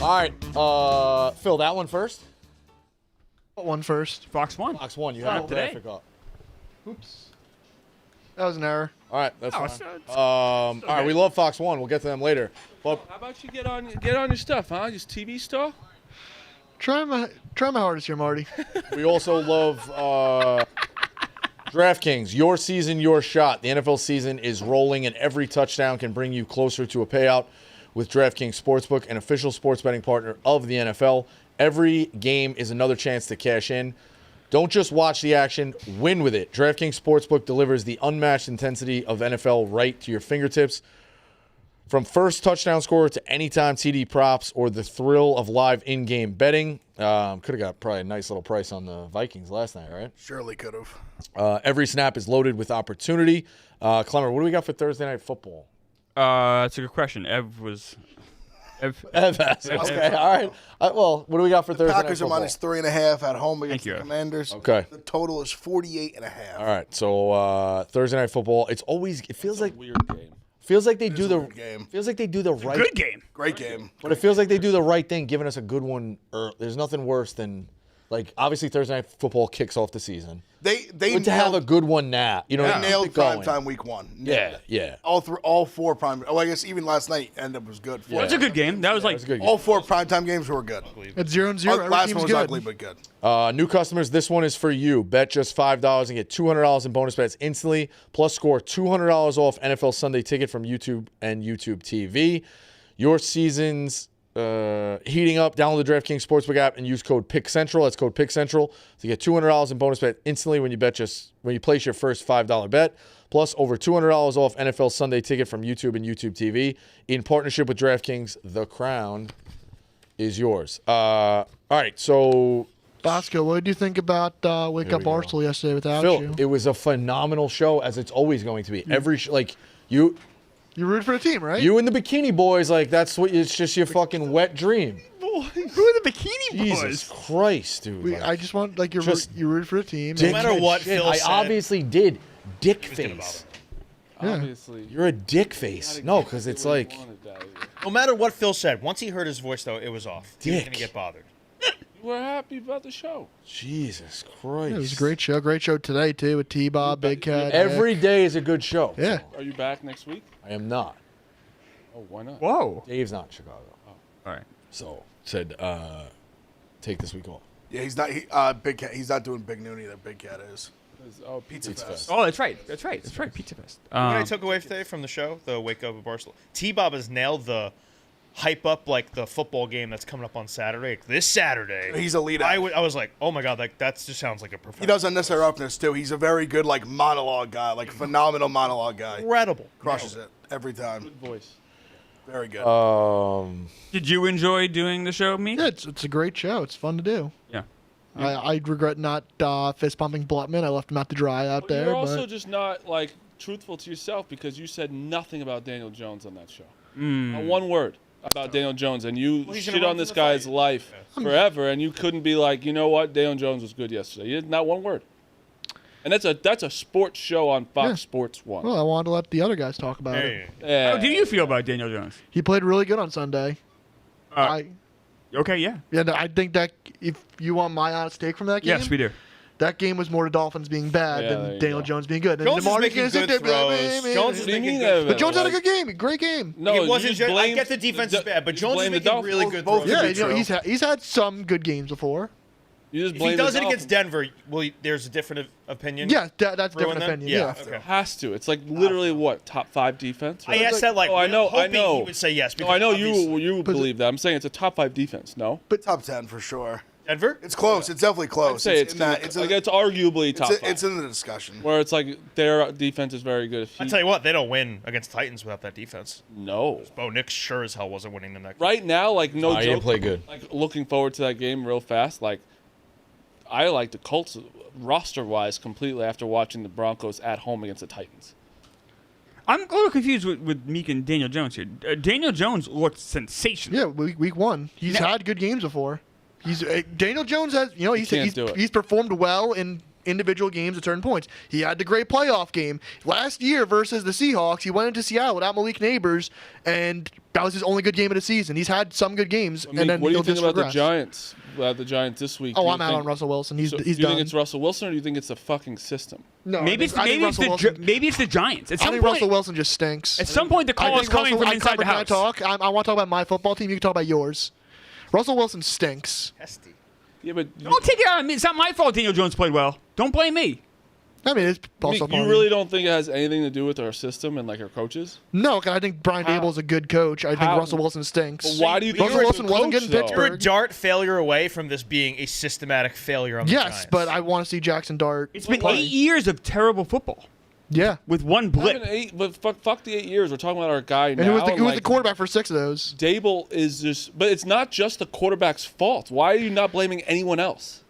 All right, Phil, that one first. What one first? Fox 1. Fox 1, you have today. graphic up. Oops. That was an error. All right, that's fine. it's All right, we love Fox 1. We'll get to them later. But How about you get on your stuff, huh? Just TV star? Try my hardest here, Marty. we also love DraftKings. Your season, your shot. The NFL season is rolling, and every touchdown can bring you closer to a payout with DraftKings Sportsbook, an official sports betting partner of the NFL. Every game is another chance to cash in. Don't just watch the action, win with it. DraftKings Sportsbook delivers the unmatched intensity of NFL right to your fingertips. From first touchdown scorer to anytime TD props or the thrill of live in-game betting. Could have got probably a nice little price on the Vikings last night, right? Surely could have. Every snap is loaded with opportunity. Clemmer, what do we got for Thursday Night Football? That's a good question. Ev. Okay, all right. Well, what do we got for Thursday Packers Night are Football? -3.5 at home against Thank the you. Commanders. Okay. The total is 48.5. All right, so Thursday Night Football. It feels like Weird game. they do the weird game. feels like they do the right Good game. Great game. But it feels like they do the right thing, giving us a good one. There's nothing worse than, like, obviously Thursday Night Football kicks off the season. They But to have a good one now, you know, they keep nailed it going. primetime week 1. Yeah. All four prime. Oh, I guess even last night ended up was good. Yeah. That's a good game. That was like That's a good game. All 4 primetime games were good. It's 0-0. Every Last team's one was good. ugly, but good. New customers, this one is for you. Bet just $5 and get $200 in bonus bets instantly. Plus, score $200 off NFL Sunday Ticket from YouTube and YouTube TV. Your season's heating up. Download the DraftKings Sportsbook app and use code PICKCENTRAL. That's code PICKCENTRAL to get $200 in bonus bet instantly when you place your first $5 bet. Plus, over $200 off NFL Sunday Ticket from YouTube and YouTube TV. In partnership with DraftKings, the crown is yours. All right, so Bosco, what did you think about Wake Up we go. Barstool yesterday without Phil, you? it was a phenomenal show, as it's always going to be. You You root for the team, right? and the Bikini Boys, like, that's what, it's just your fucking wet dream. who are the Bikini Jesus Boys? Christ, dude. I just want, like, you root for the team. Dick matter what shit. Phil I said. obviously did. Dick face. Yeah. Obviously. You're a dick face. No, because it's like, No matter what Phil said, once he heard his voice, though, it was off. He was Dick. going to get bothered. We're happy about the show. Jesus Christ. It was a great show. Great show today, too, with T-Bob, Big Cat. Every Nick. day is a good show. Yeah. Are you back next week? I am not. Oh, why not? Whoa. Dave's not in Chicago. All right. So, said, take this week off. Yeah, he's not. Big Cat. He's not doing Big Noon either. Big Cat is. Oh, Pizza Fest. Oh, that's right. That's right. Pizza Fest. What I took away today from the show, the Wake Up at Barstool, T-Bob has nailed the hype up, like, the football game that's coming up on Saturday. Like, this Saturday. He's a leader. I was like, oh, my God, like, that just sounds like a professional. He does unnecessary roughness too. He's a very good like monologue guy, like phenomenal monologue guy. Incredible. Crushes it every time. good voice. Very good. Did you enjoy doing the show, me? Yeah, it's a great show. It's fun to do. Yeah. I regret not fist pumping Blutman. I left him out to dry out there. You're also but just not, like, truthful to yourself because you said nothing about Daniel Jones on that show. Not one word about Daniel Jones, and you he's gonna shit run on from this the guy's fight. life forever, and you couldn't be like, you know what, Daniel Jones was good yesterday. You did not one word. And that's a sports show on Fox Yeah. Sports 1. well, I wanted to let the other guys talk about Hey. it. Yeah. How do you feel about Daniel Jones? He played really good on Sunday. Okay, yeah. No, I think that if you want my honest take from that game, Yes, we do. that game was more the Dolphins being bad Yeah, there than you Daniel go. Jones being good. And Jones was Lamar's making gonna sit good there and be like, throws. "Meh, meh, Jones meh." was What do you making mean good But Jones had a like- good game, great game. No, It you wasn't just just- I blame get the defense is bad, but you Jones blame is the making really Dolphins. good Both throws. Yeah, could be you know, true. he's had some good games before. You just If blame he the does it against Dolphins. Denver, there's a different opinion? Yeah, that's a Ruin different them? opinion. Yeah. Yeah. Okay. It has to. It's like literally what, top 5 defense? I right? asked that like Oh, I know. hoping he would say yes. No, I know because obviously- you believe that. I'm saying it's a top 5 defense. No, Top 10 for sure. Denver? It's close. It's definitely close. I'd say it's in that. gonna- It's like in, it's arguably top 5. it's in the discussion. Where it's like their defense is very good. I tell you what, they don't win against Titans without that defense. No. Bo Nix sure as hell wasn't winning them that game. Right now, like no he joke. didn't play good. Like looking forward to that game real fast. Like I like the Colts roster-wise completely after watching the Broncos at home against the Titans. I'm a little confused with Meek and Daniel Jones here. Daniel Jones looked sensational. Yeah, week one. He's No. had good games before. He's Daniel Jones has, you know, can't do it. he's performed well in individual games at certain points. He had the great playoff game last year versus the Seahawks. He went into Seattle without Malik Neighbors, and that was his only good game of the season. He's had some good games, and then what do you he'll think just about the regress. Giants? About the Giants this week? Oh, Do you I'm out think- on Russell Wilson. He's do done. you think it's Russell Wilson, or do you think it's the fucking system? No, Maybe it's I think Russell Wilson. maybe it's the Giants. At I some think point, Russell Wilson just stinks. at some point the call is coming from inside the house. I want to talk about my football team. You can talk about yours. Russell Wilson stinks. Testy. Yeah, but Don't take it out on me. It's not my fault Daniel Jones played well. Don't blame me. I mean, it's also you really don't think it has anything to do with our system and like our coaches? No, 'cause I think Brian Dable's a good coach. I think How? Russell Wilson stinks. But why do you think Russell he's a Wilson wasn't coach, good in though? Pittsburgh? You're a Dart failure away from this being a systematic failure on the Yes, Giants. but I want to see Jackson Dart. It's been play. 8 years of terrible football Yeah. with one blip. Having 8, but fuck the 8 years. We're talking about our guy And now. who was the like, quarterback for 6 of those? Dable is just, but it's not just the quarterback's fault. Why are you not blaming anyone else?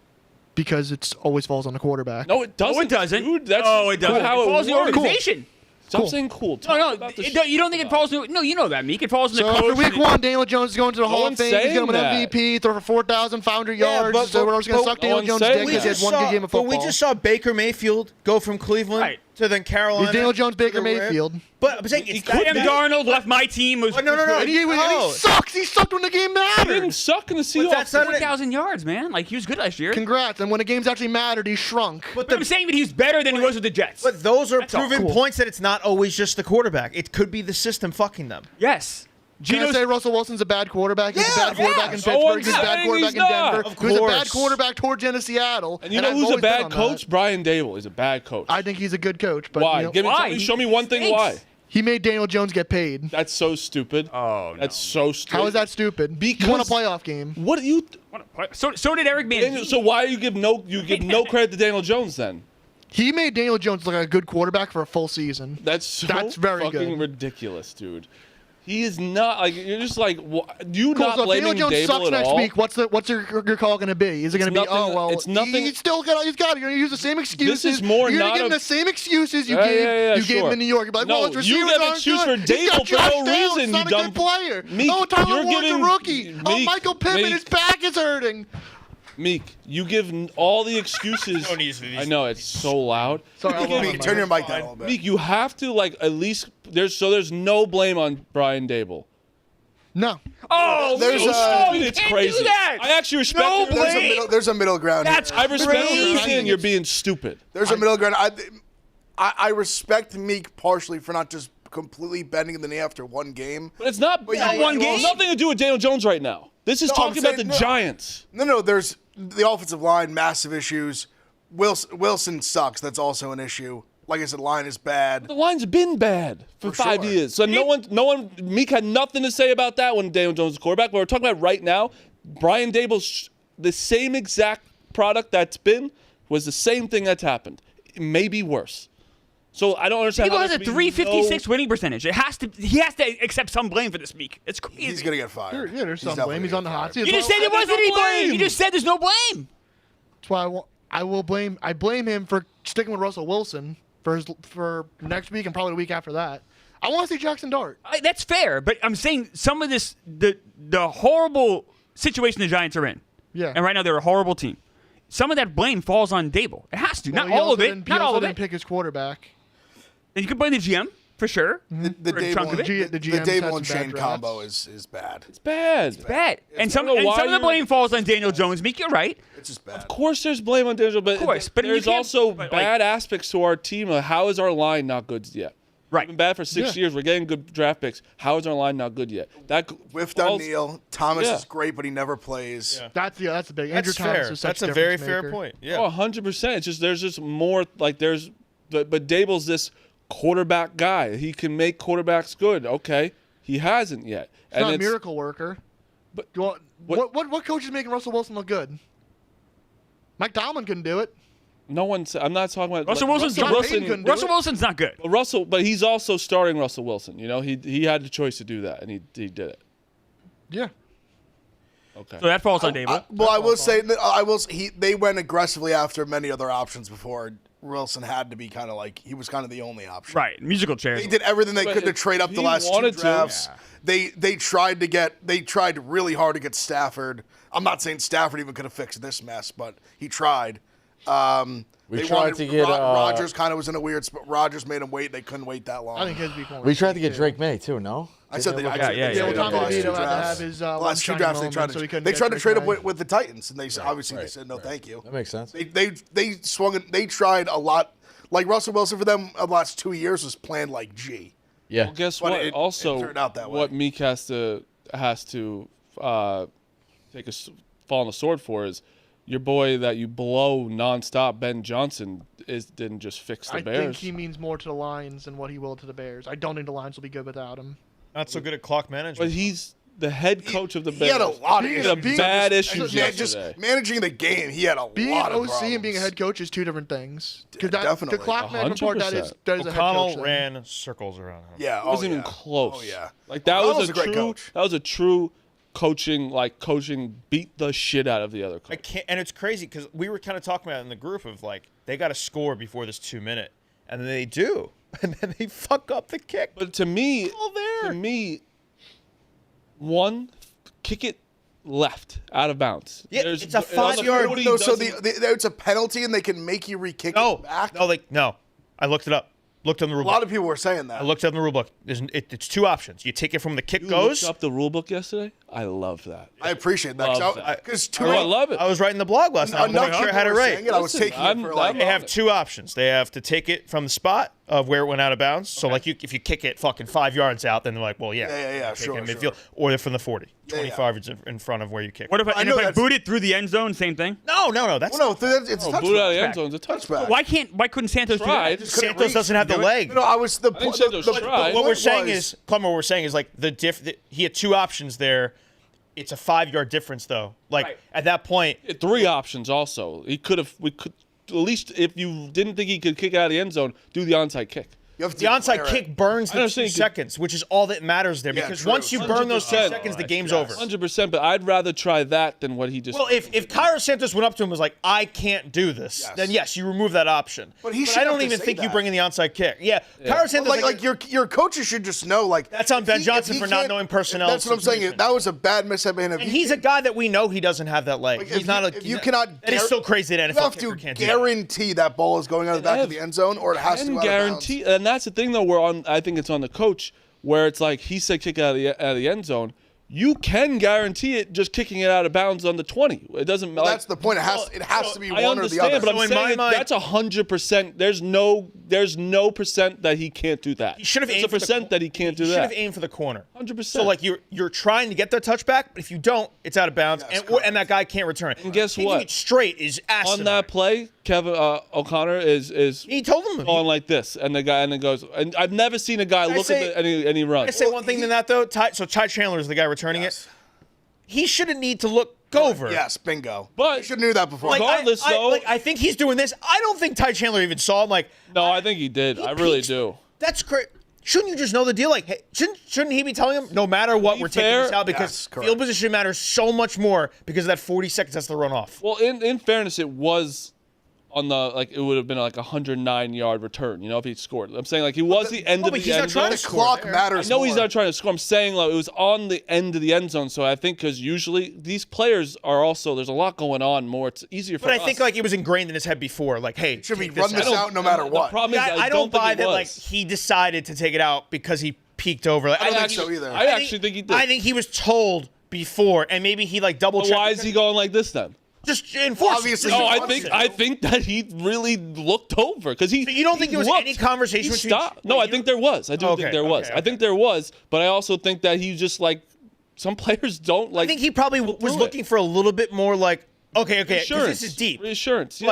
Because it always falls on the quarterback. No, it doesn't. No, it doesn't. Dude, that's no, it not doesn't. how it falls in the works. organization. Stop Cool. saying cool. No, Talk no, about the you don't think it falls in. No, you know that, Meek. It falls in So the coach. after week and- 1, Daniel Jones is going to the Hall of one's Fame. He's going to win saying that. MVP, throw for 4,500 Yeah, yards. but- so we're just going to but- suck Daniel one's Jones' saying dick that. because he had one good game of football. But we just saw Baker Mayfield go from Cleveland Right. to then Carolina. He's Daniel Jones, Baker to the Rams. Mayfield. But I'm saying it's Sam Darnold left my team. Was Oh, no. And he Oh. sucks. He sucked when the game He mattered. didn't suck in the Seahawks. that's not- 4,000 yards, man. Like he was good last year. Congrats. And when the games actually mattered, he shrunk. But I'm saying that he's better than he was with the Jets. But those are That's all. proven Cool. points that it's not always just the quarterback. It could be the system fucking them. Yes. Can I Gino's say Russell Wilson's a bad quarterback? He's a Yeah, bad quarterback in yeah. No Pittsburgh. one's He's a bad saying quarterback he's in not. Denver. Of He was a bad course. quarterback towards the end of Seattle. And you know I've who's a always been bad on coach? that. Brian Dable. He's a bad coach. I think he's a good coach. But Why? you know, Give me, Why? show me one thing Stinks. why. he made Daniel Jones get paid. That's so stupid. Oh, no. That's so stupid. How is that stupid? Because- he won a playoff game. What do you? So did Eric Daniel, Manziel. so why you give no credit to Daniel Jones then? He made Daniel Jones look like a good quarterback for a full season. That's very fucking good. ridiculous, dude. He is not like you're just like you Cool, not so if blaming Daniel Jones Dable sucks at next all. week, what's your call going to be? Is it going to be, nothing- oh, well, it's nothing- he's got it. You're going to use the same excuses. is more You're not going to give him a- the same excuses you Yeah, gave yeah, you gave sure. him in New York. You're like, No, well, his you receivers give aren't excuse good. for He's got Dable for Josh no Downs, reason, He's you not a dumb- good player. Meek, Oh, Tyler you're Ward's giving- a rookie. Oh, Meek, Michael Pittman, Meek. his back is hurting. Meek, you give all the excuses. Don't use these- I know it's so loud. Sorry, I love Meek, turn your mic down a little bit. Meek, you have to like at least there's no blame on Brian Dable. No. Oh, There's no, a- you It's can't crazy. do that. I actually respect No your- blame. There's a middle ground. That's here. I respect crazy. your opinion. You're being stupid. There's a middle ground. I respect Meek partially for not just completely bending the knee after one game. But it's not yeah, one well, game. It's nothing to do with Daniel Jones right now. This is No, I'm talking about the saying- no. Giants. No, there's the offensive line, massive issues. Wilson sucks. That's also an issue. Like I said, line is bad. The line's been bad for 5 sure. years. So no one, Meek had nothing to say about that when Daniel Jones was quarterback. What we're talking about right now, Brian Dable's the same exact product that's been was the same thing that's happened. Maybe worse. So I don't understand. People how has a there can be .356 winning percentage. He has to accept some blame for this, Meek. It's crazy. He's gonna get fired. Yeah, there's some definitely blame. He's gonna on the get hot fired. seat. You just said there wasn't any blame. You just said there's no blame. That's why I will blame. I blame him for sticking with Russell Wilson for next week and probably the week after that. I want to see Jackson Dart. That's fair, but I'm saying some of this, the horrible situation the Giants are in. Yeah. And right now they're a horrible team. Some of that blame falls on Dable. It has to. Well, Not he all of also it. didn't- Not he all also of didn't it. pick his quarterback. And you can blame the GM for sure. The For a chunk of Dable, it. The the GM's had Dable some and bad Shane drafts. combo is bad. It's bad. Bad. And some I don't know of why the you're- blame falls on Daniel Jones. Meek, you're right. It's just bad. Of course, there's blame on Daniel, but, Of course, but you there's can't- also but, like- bad aspects to our team. How is our line not good yet? Right. We've been bad for 6 Yeah. years. We're getting good draft picks. How is our line not good yet? That Whiffed on falls- Neal. Thomas Yeah. is great, but he never plays. Yeah. That's the big. Andrew That's Thomas fair. is such That's a a very difference fair maker. point. Yeah. Oh, 100%. It's just there's just more like but Dable's this quarterback guy. He can make quarterbacks good. Okay, he hasn't yet. He's not a miracle worker. But You want- what- what coach is making Russell Wilson look good? Mike Tomlin couldn't do it. no one's. I'm not talking about Russell Wilson's Russell not Wilson couldn't do Russell it. Wilson's not good. But he's also starting Russell Wilson. You know, he had the choice to do that, and he did it. Yeah. Okay. So that falls on Dable. I will say they went aggressively after many other options before Wilson had to be kind of like he was kind of the only option. Right. Musical chairs. They did everything they But could to if trade up the he last two wanted to, drafts. yeah. They tried really hard to get Stafford. I'm not saying Stafford even could have fixed this mess, but he tried. We tried to get Rodgers. Kind of was in a weird spot. Rodgers made him wait. They couldn't wait that long. I think his week 1. We tried to get Drake May too. No, I said they. Yeah. Well, Tommy last DeVito two had to drafts. have his The last two one drafts shining they tried moment, so he couldn't to. They get tried to Drake trade him May. with the Titans, and they obviously they said no, thank you. that makes sense. They swung it. They tried a lot. Like Russell Wilson for them, the last 2 years was planned like G. Yeah. Well, guess But what? it Also, turned out that way. what Meek has to take a fall on the sword for is your boy that you blow nonstop, Ben Johnson, didn't just fix the I Bears. think he means more to the Lions than what he will to the Bears. I don't think the Lions will be good without him. Not so good at clock But management. he's the head coach of the He Bears. had a lot of Being- issues. being- bad just- issues Just yesterday. managing the game, he had a Being lot an of OC problems. and being a head coach is two different things. Because definitely. the clock management part, that is a head O'Connell coach thing. ran circles around him. Yeah, It wasn't yeah. even close. Oh yeah, Like that O'Connell's was a great true. coach. That was a true coaching. Like coaching beat the shit out of the other I coach. can't, and it's crazy because we were kind of talking about it in the group of like they got to score before this 2 minute, and then they do, and then they fuck up the kick. But to me, all there. kick it left out of bounds. Yeah, There's- it's a on the 5-yard 40 No, so doesn't- it's a penalty and they can make you re-kick it back. No. I looked it up. Looked on the rule A lot book. of people were saying that. I looked up in the rule book. It's two options. You take it from the kick You goes. looked up the rule book yesterday. I love that. I appreciate that Love that. because I love it. I was writing the blog last night. I'm enough making sure I had it people were right. saying it, I was Listen, taking it for like. They have two options. They have to take it from the spot of where it went out of bounds. So, like, if you kick it fucking 5 yards out, then they're like, well, Yeah, take sure, it in sure. midfield. Or they're from the 40, Yeah, 25 yards in front of where you kick. What if I, I and know if I that's- boot it through the end zone? Same thing. No, that's Well, no, it's Oh, touchback. boot out of the end zone is a touchback. Touchback. Why couldn't Santos do Tried. that? Couldn't Santos reach. doesn't have the Do it. leg. No, I was the think Santos tried. What we're point saying was- is, Clemmer, what we're saying is like he had two options there. It's a 5-yard difference though. Like Right. at that point, Three options also. We could at least if you didn't think he could kick out of the end zone, do the onside kick. You have to the onside declare it. kick burns I the understand 2 you could- seconds, which is all that matters there. Yeah, Because true. once you burn those 2 100%. seconds, the game's over. 100%. But I'd rather try that than what he just. Well, if Cairo Santos went up to him and was like, "I can't do this," Yes. then yes, you remove that option. But he I shouldn't don't have to even say think you that. bring in the onside kick. Yeah, Cairo Santos Like your coaches should just know. Like That's on if Ben he- Johnson if he for not can't- knowing personnel That's what I'm saying. situation. That was a bad mishap. And he's a guy that we know he doesn't have that leg. Like, He's not a. if you cannot. That is so crazy that You NFL have to kicker can't do that. guarantee that ball is going out of the back of the end zone, or it has to can go out of guarantee, and that's the thing though. I think it's on the coach where it's like he said kick out of the end zone. You can guarantee it just kicking it out of bounds on the 20. It doesn't. Well, like, that's the point. It has to be I one or the understand, other. but I'm So in saying my mind- that's 100%. There's no percent that he can't do that. He should have There's aimed a for the percent that he can't do He should that. have aimed for the corner. 100%. So like you're trying to get the touchback, but if you don't, it's out of bounds, Yes, and that guy can't return it. And guess Kicking what? it straight is asinine. On that play, Kevin O'Connor is He told him. going like this, and the guy and it goes. And I've never seen a guy Can I look say- at any run. Can I say one thing to that though? Ty Chandler is the guy returning Yes. it. He shouldn't need to look over. Yes, bingo. But- you should have knew that before. Like, Regardless, though- I think he's doing this. I don't think Ty Chandler even saw him. Like, No, I think he did. I really do. That's great. Shouldn't you just know the deal? Like, hey, shouldn't he be telling him, no matter what, be we're taking fair- this out because Yes, correct. field position matters so much more because of that 40 seconds has to run off. Well, in fairness, it was on the it would have been like a 109-yard return. You know, if he scored. I'm saying he was the end of but the he's not end trying zone. to the score clock there. matters. I know he's more. not trying to score. I'm saying it was on the end of the end zone. So I think because usually these players are also there's a lot going on more. It's easier for But I us. think it was ingrained in his head before. Like, hey, Should we take run this out. out no matter the what? problem is I don't think buy it that. was. Like, he decided to take it out because he peeked over. Like, I don't think actually- so either. I actually think he did. I think he was told before, and maybe he double But checked. why is he going like this then? just enforce? Obviously, it. he No, wants I it. think that he really looked over because he. So you don't think he there was looked. any conversation He between- stopped. No, Wait, I you think don't- there was. I do Okay, think there was. okay, I think there was, but I also think that he just some players don't like. I think he probably was through it. looking for a little bit more okay, 'cause reassurance. this is deep. Reassurance. Yeah.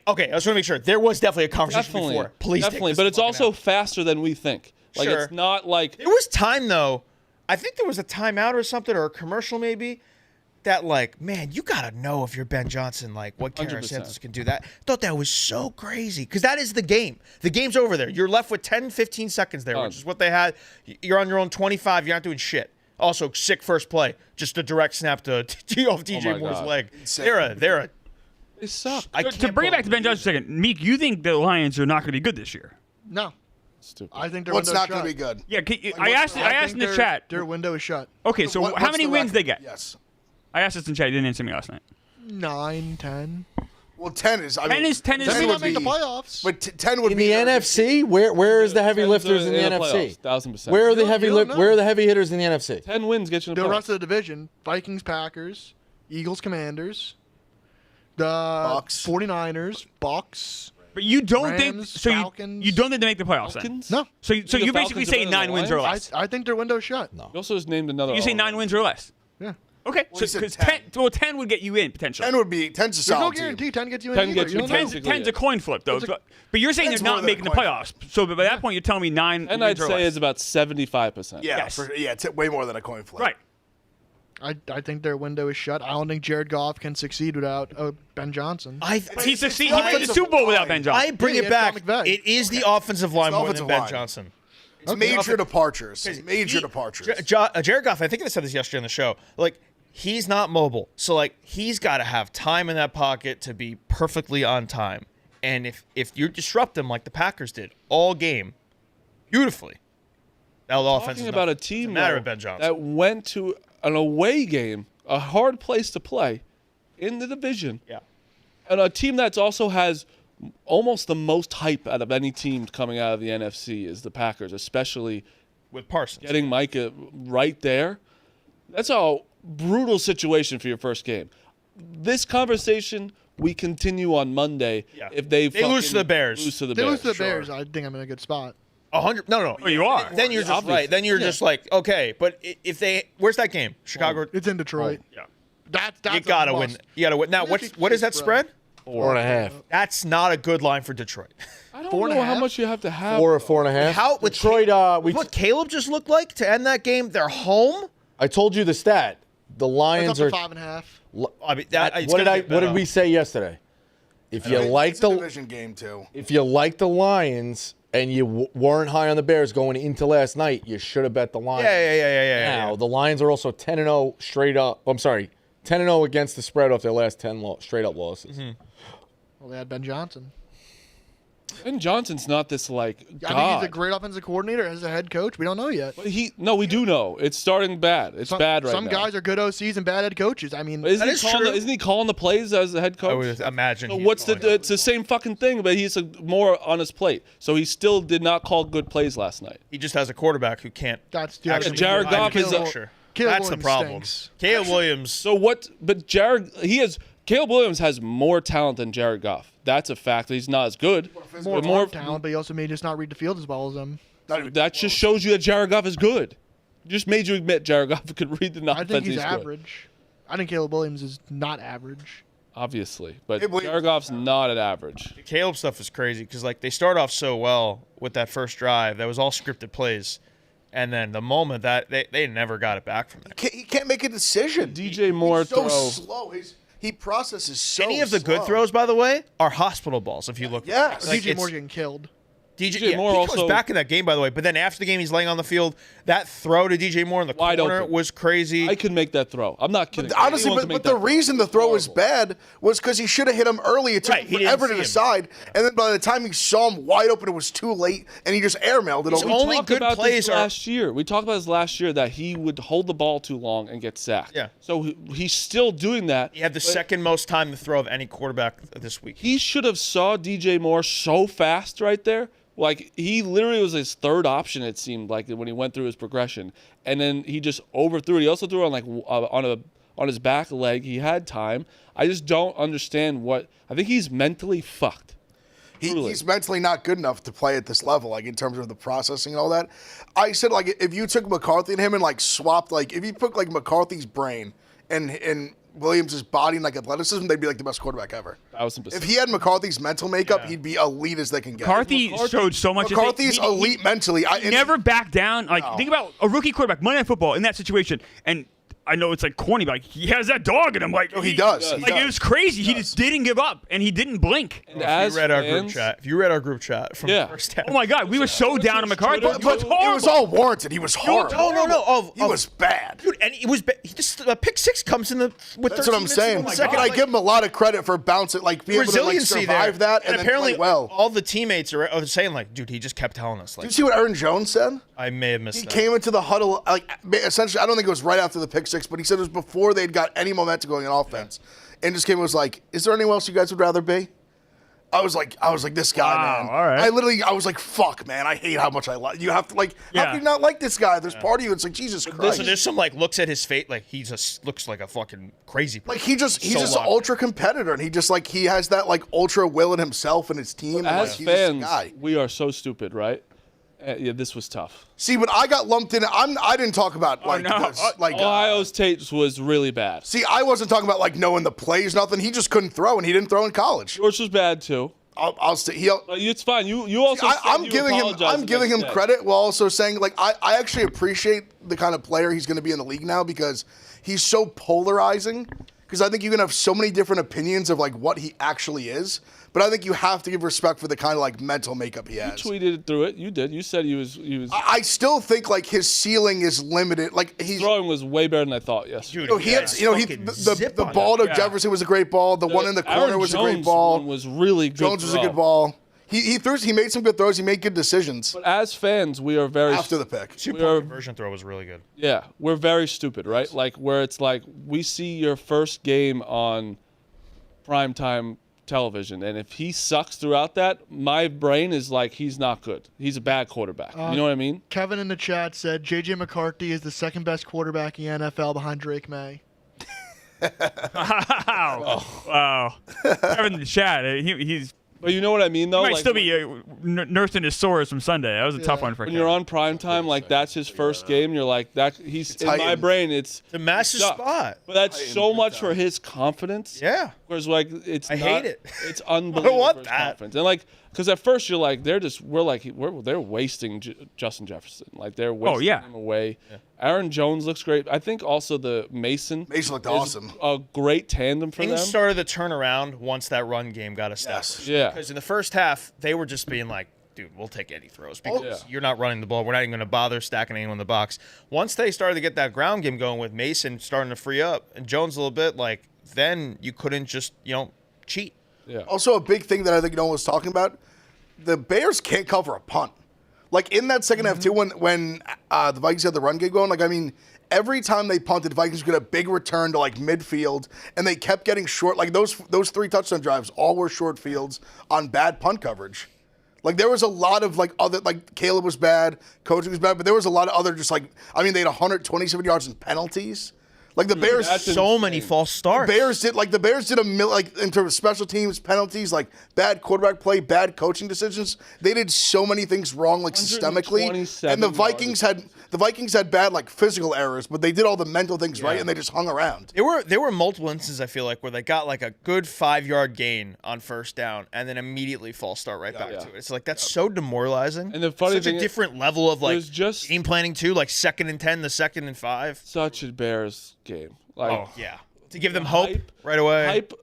Okay, I just want to make sure there was definitely a conversation Definitely. before. Please, take Definitely, this but it's fucking also out. faster than we think. Like Sure. it's not like There was time though. I think there was a timeout or something or a commercial maybe. That man, you gotta know if you're Ben Johnson, what Cairo 100%. Santos can do. That thought that was so crazy because that is the game. The game's over there. You're left with 10, 15 seconds there, which is what they had. You're on your own 25. You're not doing shit. Also, sick first play, just a direct snap to off DJ my Moore's God. leg. Insane. They're a. they suck. I To can't bring it back to Ben believe- Johnson for a second, Meek, you think the Lions are not going to be good this year? No, Stupid. I think their What's window's not going to shut. be good? Yeah, I asked in the chat. Their window is shut. Okay, so What- how what's many the wins record? they get? Yes. I asked this in chat. You didn't answer me last night. 9, 10. Well, 10 is. I 10 mean, is 10 is. They may would not make the be- playoffs. But 10 would In be the NFC, where is the heavy Tens lifters are in the NFC? playoffs, 1000%. Where are the You heavy don't know. where are the heavy hitters in the NFC? 10 wins get you in the The playoffs. rest of the division: Vikings, Packers, Eagles, Commanders, the Bucks. 49ers, Bucks. But you don't think Rams, so? Falcons. You don't think they make the playoffs then? Falcons? No, So The you're basically Falcons are saying better than 9 wins or Lions? less. I think their window's shut. No. You also just named another. You say all-around. 9 wins or less. Yeah. Okay, Well, he so said 10. 10. Well, 10 would get you in potentially. 10 would be 10's a There's no solid guarantee team. 10 gets you in. 10 either. gets You you don't know. 10's a coin flip though. But you're saying they're 10's more not than a making the coin playoffs. So by that point, you're telling me 9 And wins I'd or say less. it's about 75%. Yeah, Yes. it's way more than a coin flip. Right. I think their window is shut. I don't think Jared Goff can succeed without Ben Johnson. He It's succeeded. the He made the offensive Super Bowl without line. Ben Johnson. I bring Yeah, it yeah, back. Tom McVay. It is the offensive line more than offensive Ben line. Johnson. It's major departures. Major He- departures. Jared Goff, I think I said this yesterday on the show. Like, he's not mobile. So, like, he's got to have time in that pocket to be perfectly on time. And if you disrupt him like the Packers did all game, beautifully, that offense Talking is about not- a team doesn't matter though, with Ben Johnson. that went to an away game, a hard place to play in the division, Yeah. and a team that's also has almost the most hype out of any team coming out of the NFC is the Packers, especially With Parsons. getting Micah right there. That's a brutal situation for your first game. This conversation we continue on Monday. Yeah. If they lose to the Bears. lose to the They Bears. lose to the Bears. I think I'm in a good spot. 100. No. Oh, you are. Then you're just Obviously. right. Then you're just like, okay, but if they, where's that game? Chicago. It's in Detroit. Yeah. That's You a gotta win. must. You gotta win. Now, Even if what you is that keep spread? 4.5. That's not a good line for Detroit. I don't 4.5? know how much you have to have. 4 or 4.5. How with Detroit? what Caleb just looked like to end that game? They're home. I told you the stat. The It's Lions up are. to 5.5. I mean, it's What did gonna get What did better. we say yesterday? If you like It's a the division game too. if you like the Lions and you weren't high on the Bears going into last night, you should have bet the Lions. Yeah. Now the Lions are also 10-0 straight up. I'm sorry, 10-0 against the spread off their last 10 straight up losses. Well, they had Ben Johnson. Ben Johnson's not this like I think god. he's a great offensive coordinator as a head coach. We don't know yet. But we do know it's starting bad. It's bad right Some now. guys are good OCs and bad head coaches. I mean, Isn't That he is calling true. isn't he calling the plays as the head coach? I would imagine. So he's what's calling it. it's the same fucking thing, but he's more on his plate. So he still did not call good plays last night. He just has a quarterback who can't. that's the actually other Jared thing. Goff is a- Caleb Caleb That's the Williams problem. stinks. Caleb Williams. So what? But Caleb Williams has more talent than Jared Goff. That's a fact. He's not as good. More, But more talent, but he also may just not read the field as well as them. That just shows you that Jared Goff is good. Just made you admit Jared Goff could read the I offense. think he's good. average. I think Caleb Williams is not average. Obviously, but Caleb Williams- Jared Goff's not at average. Caleb stuff is crazy because like they start off so well with that first drive that was all scripted plays, and then the moment that they never got it back from there. He can't make a decision. DJ Moore He's so throw. slow. He processes so Any of the good slow. throws, by the way, are hospital balls. If you look, Yes. Like, DJ it's- Moore's getting killed. DJ Moore he also- comes back in that game, by the way. But then after the game, he's laying on the field. That throw to DJ Moore in the Wide corner open. was crazy. I could make that throw. I'm not kidding. Honestly, Anyone can but make the that throw. reason the throw was bad was because he should have hit him early. It took Right, he him didn't forever to see him. decide, and then by the time he saw him wide open, it was too late, and he just airmailed it He's over. only talked good about plays this are- last year. We talked about this last year that he would hold the ball too long and get sacked. Yeah. So he's still doing that. He had the but second most time to throw of any quarterback this week. He should have saw DJ Moore so fast right there. Like he literally was his third option. It seemed like when he went through his progression, and then he just overthrew it. He also threw it on like on his back leg. He had time. I just don't understand what. I think he's mentally fucked. He's mentally not good enough to play at this level, like in terms of the processing and all that. I said, like, if you took McCarthy and him and like swapped, like, if you put like McCarthy's brain and Williams' body and like athleticism, they'd be like the best quarterback ever. 1000%. If he had McCarthy's mental makeup, he'd be elite as they can get. McCarthy showed so much. McCarthy's elite mentally. He never backed down. Like think about a rookie quarterback, Monday Night Football, in that situation, and I know it's like corny, but like he has that dog in him. Like he does. He Like does. it was crazy. He just didn't give up, and he didn't blink. And If you read our group fans- chat, from Yeah. the first half. Oh my God, we were so down on McCarthy. Twitter, It but was it horrible. was all warranted. He was horrible. No. He was bad. Dude, and it was he just a pick six comes in the with That's 13 what I'm minutes saying. in the But second. I give him a lot of credit for bouncing, like being able to like resiliency survive there. that and then apparently play well. all the teammates are saying like, dude, he just kept telling us like, Did you see what Aaron Jones said? I may have missed He that. came into the huddle, like essentially, I don't think it was right after the pick six, but he said it was before they'd got any momentum going on offense. and just came and was like, "Is there anyone else you guys would rather be?" I was like, this guy, man. All right. I was like, fuck, man. I hate how much I like. You have to like. How can you not like this guy? There's part of you. It's like Jesus Christ. So there's some like looks at his face, like he just looks like a fucking crazy person. Like he's just So an ultra competitor, and he just like he has that like ultra will in himself and his team. And, As like, he's just a fans, guy. we are so stupid, right? Yeah, this was tough. See, but I got lumped in. I didn't talk about like no. this, like Ohio State was really bad. See, I wasn't talking about like knowing the plays, nothing. He just couldn't throw, and he didn't throw in college. Yours was bad too. I'll stay. It's fine. You also. I'm giving him credit while also saying like I actually appreciate the kind of player he's going to be in the league now because he's so polarizing. Because I think you can have so many different opinions of like what he actually is, but I think you have to give respect for the kind of like mental makeup he has. You tweeted through it. You did. You said he was. I still think like his ceiling is limited. Like he's throwing was way better than I thought. Yes. Dude, the ball to Jefferson was a great ball. The one in the corner Aaron was a great Jones ball. one was really good. Jones was a good ball. He made some good throws. He made good decisions But as fans, we are very after the pick. Two-point conversion throw was really good. Yeah, we're very stupid, right? Like where it's like we see your first game on primetime television, and if he sucks throughout that, my brain is like he's not good. He's a bad quarterback. You know what I mean? Kevin in the chat said J.J. McCarthy is the second best quarterback in the NFL behind Drake May. Wow. Kevin in the chat, he's But you know what I mean, though. might Like, still be nursing his sores from Sunday. That was a tough one for when Kevin. you're on primetime, like that's his first game. You're like that. He's in my Titans. brain. It's The massive sucks. spot. But that's so much for his confidence. Yeah. Whereas like it's I hate it. It's unbelievable. want for his that. confidence. And like because at first you're like they're wasting Justin Jefferson. Like they're wasting him away. Yeah. Aaron Jones looks great. I think also the Mason looked is awesome. A great tandem for them. Things started to turn around once that run game got established. Yeah. Because in the first half, they were just being like, dude, we'll take any throws because you're not running the ball. We're not even going to bother stacking anyone in the box. Once they started to get that ground game going with Mason starting to free up and Jones a little bit, like then you couldn't just, cheat. Yeah. Also, a big thing that I think no one was talking about: the Bears can't cover a punt. Like in that second half too, when the Vikings had the run game going, like I mean, every time they punted, the Vikings get a big return to like midfield, and they kept getting short. Like those 3 touchdown drives all were short fields on bad punt coverage. Like there was a lot of like other like Caleb was bad, coaching was bad, but there was a lot of other just like I mean they had 127 yards in penalties. Like the Bears, So many false starts. the Bears did like in terms of special teams, penalties, like bad quarterback play, bad coaching decisions. They did so many things wrong, like systemically. And the Vikings had bad like physical errors, but they did all the mental things right, and they just hung around. There were multiple instances I feel like where they got like a good 5-yard gain on first down and then immediately false start right back to it. It's like that's so demoralizing. And the funny such thing a is, different level of like there's just- game planning too, like 2nd and 10, the 2nd and 5. Such a Bears game. Like To give them hope hype- right away. Hype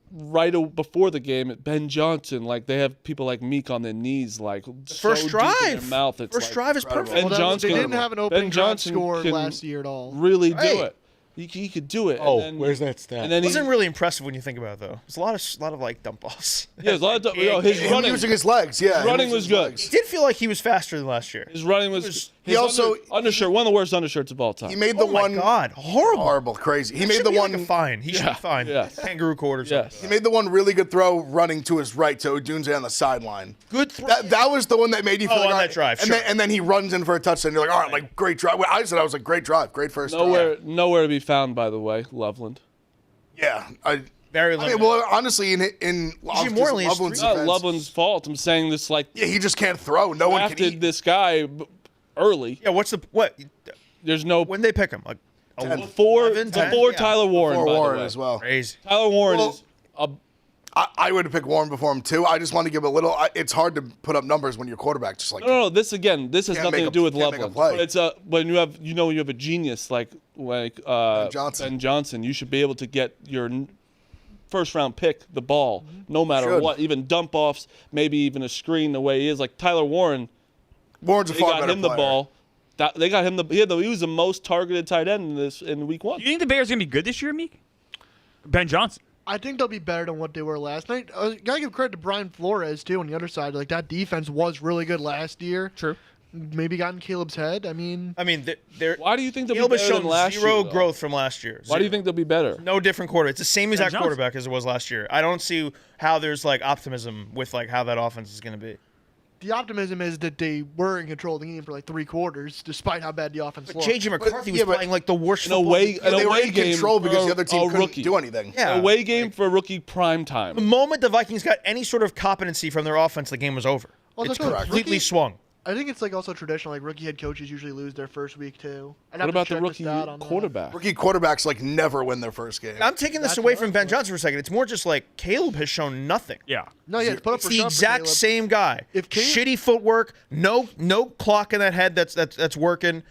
before the game. Ben Johnson, like they have people like Meek on their knees, like First so deep in their drive. mouth. It's First like, drive is perfect. Ben Johnson, they didn't have an opening Ben drive Johnson score can last year at all. Really do Right. it. He could do it. Oh, and then, where's that stat? And then It wasn't really impressive when you think about it though. There's a lot of like dump offs. yeah, there's a lot of his Him running. using his legs, yeah. His running him was using his good. legs. It did feel like he was faster than last year. His running was. He also- undershirt, one of the worst undershirts of all time. He made the Oh my one God, horrible. crazy. He It made should the be one. like a fine. He should be fined. Yes. Kangaroo court or Yes. something. He made the one really good throw running to his right to Odunze on the sideline. Good throw. That was the one that made you feel Oh, like, on all that right. drive, and, sure. then he runs in for a touchdown. You're like, all right, like great drive. Well, I was like, great drive, great first drive. Nowhere to be found, by the way, Loveland. Yeah, Very I limited. mean, well, honestly, in Morley is Loveland's It's not defense, Loveland's fault. I'm saying this like yeah, he just can't throw. No one can drafted eat. this guy early. yeah, what? There's no When they pick him? Like before 11, 10? before Yeah. Tyler Warren. For by Warren the way. as well. Crazy. Tyler Warren Well, is a I would have picked Warren before him too. I just want to give a little. It's hard to put up numbers when your quarterback just like. no. This has Can't nothing make to a- do with can't make a Loveland. play. But it's when you have a genius like Johnson. Ben Johnson, you should be able to get your first round pick the ball no matter Should. what, even dump offs, maybe even a screen the way he is. Like Tyler Warren, Warren's a they far got better him the player. ball. They got him he was the most targeted tight end in week 1. You think the Bears are gonna be good this year, Meek? Ben Johnson. I think they'll be better than what they were last night. Gotta give credit to Brian Flores too on the other side. Like that defense was really good last year. True. maybe got in Caleb's head. I mean, they're. Why do you think they'll Caleb be has better shown than last zero year? though? growth from last year. Why do you think they'll be better? No different quarterback. It's the same exact Jones. quarterback as it was last year. I don't see how there's like optimism with like how that offense is going to be. the optimism is that they were in control of the game for like 3 quarters, despite how bad the offense looked. JJ McCarthy was playing like the worst An football. away, an they were away in game control for because the other team a couldn't rookie. do anything. Yeah. An away game for a rookie prime time. The moment the Vikings got any sort of competency from their offense, the game was over. Also, It's correct. completely Rookie- swung. I think it's like also traditional. Like rookie head coaches usually lose their first week too. What about the rookie quarterback? Rookie quarterbacks like never win their first game. I'm taking this That's away what from I'm Ben for. Johnson for a second. It's more just like Caleb has shown nothing. Yeah. No, yeah, put up It's for the shove for exact Caleb. same guy. If Caleb- Shitty footwork, no clock in that head that's working.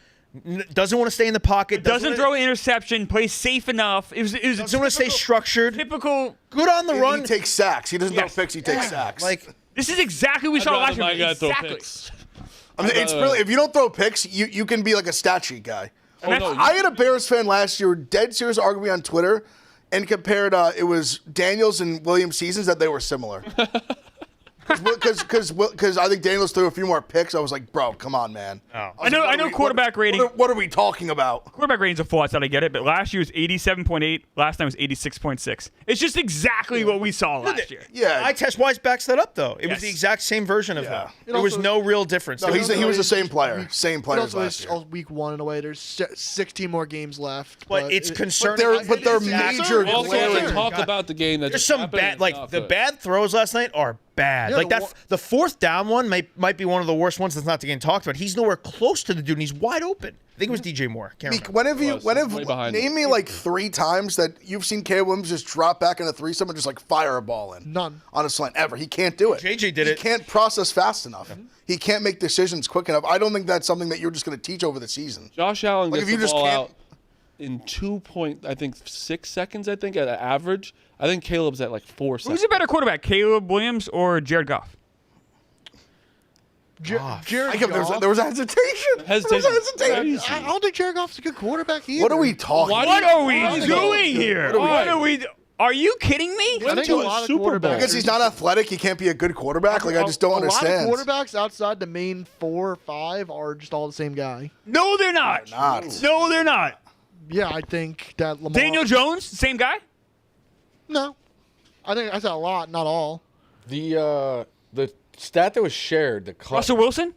Doesn't want to stay in the pocket. Doesn't throw an interception. Plays safe enough. It was Doesn't want to stay structured. typical. Good on the run. He takes sacks. He doesn't Yes. throw picks. He takes sacks. Like This is exactly what we I'd saw rather last my year. guy throw Exactly. picks. I mean, it's really if you don't throw picks, you can be like a stat sheet guy. And that's- I had a Bears fan last year, dead serious, arguing on Twitter, and compared it was Daniels and Williams seasons that they were similar. Because I think Daniels threw a few more picks. I was like, bro, come on, man. I know quarterback rating. What are we talking about? Quarterback ratings are false. I get it, but last year was 87.8. Last time was 86.6. It's just exactly what we saw last year. Yeah, eye test wise backs that up though. It was Yes. the exact same version of Yeah. that. It There was also- no real difference. no, There he was- was the same player, same It players also last is year. week 1 in a way. There's 16 more games left. but it's it- concerning. but they're It's major concern. Also, glaring- to talk about the game that There's just some happened, bad, it's like not the good. bad throws last night are bad. Yeah, like the that, the fourth down one might be one of the worst ones that's not getting talked about. He's nowhere close to the dude, and he's wide open. I think it was DJ Moore. Can't remember. Whenever way behind name him. me like 3 times that you've seen Caleb Williams just drop back in a threesome and just like fire a ball in. None. On a slant ever. He can't do it. JJ did it. He can't process fast enough. He can't make decisions quick enough. I don't think that's something that you're just going to teach over the season. Josh Allen Like, gets if you the just ball can't- out in 2.6 seconds, I think, at an average. I think Caleb's at like 4 seconds. Who's a better quarterback, Caleb Williams or Jared Goff? Jared I give, Goff. there was a hesitation. There was a hesitation. Crazy. I don't think Jared Goff's a good quarterback either. What are we talking Why about? What are we What doing here? What are we- Are you kidding me? I think to a a lot of Super Bowl. quarterbacks. Because he's not athletic, he can't be a good quarterback. Like, I just don't understand. A lot of quarterbacks outside the main 4 or 5 are just all the same guy. No, they're not. They're not. No, they're not. Yeah, I think that Lamar. Daniel Jones, same guy? No, I think I said a lot, not all. The stat that was shared, Russell Wilson?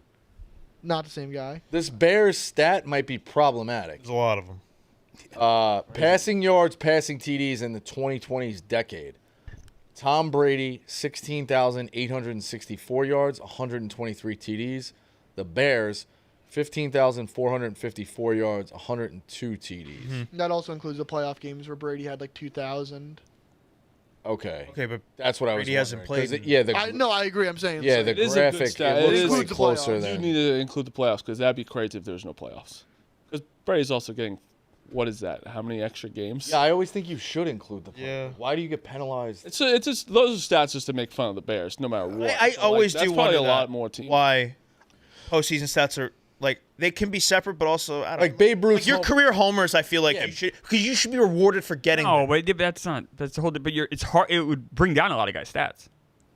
Not the same guy. this Bears stat might be problematic. There's a lot of them. Passing yards, passing TDs in the 2020s decade. Tom Brady, 16,864 yards, 123 TDs. The Bears, 15,454 yards, 102 TDs. That also includes the playoff games where Brady had like 2,000. Okay. Okay, but That's what I was Brady hasn't wondering, 'cause played. yeah, the I agree. I'm saying. yeah, so. the It is a good graphic stat. it It looks is- way Includes the closer playoffs. You than need to include the playoffs because that'd be crazy if there's no playoffs. Because Brady's also getting, what is that? How many extra games? Yeah, I always think you should include the play. Yeah. Why do you get penalized? It's just those are stats just to make fun of the Bears, no matter what. I So, always that's do probably wonder a lot that, more teams. why postseason stats are like they can be separate, but also I don't Like know. Babe Ruth Like your home- career homers, I feel like Yeah. you should because you should be rewarded for getting. No, them. but that's not. That's the whole. But it's hard. It would bring down a lot of guys' stats.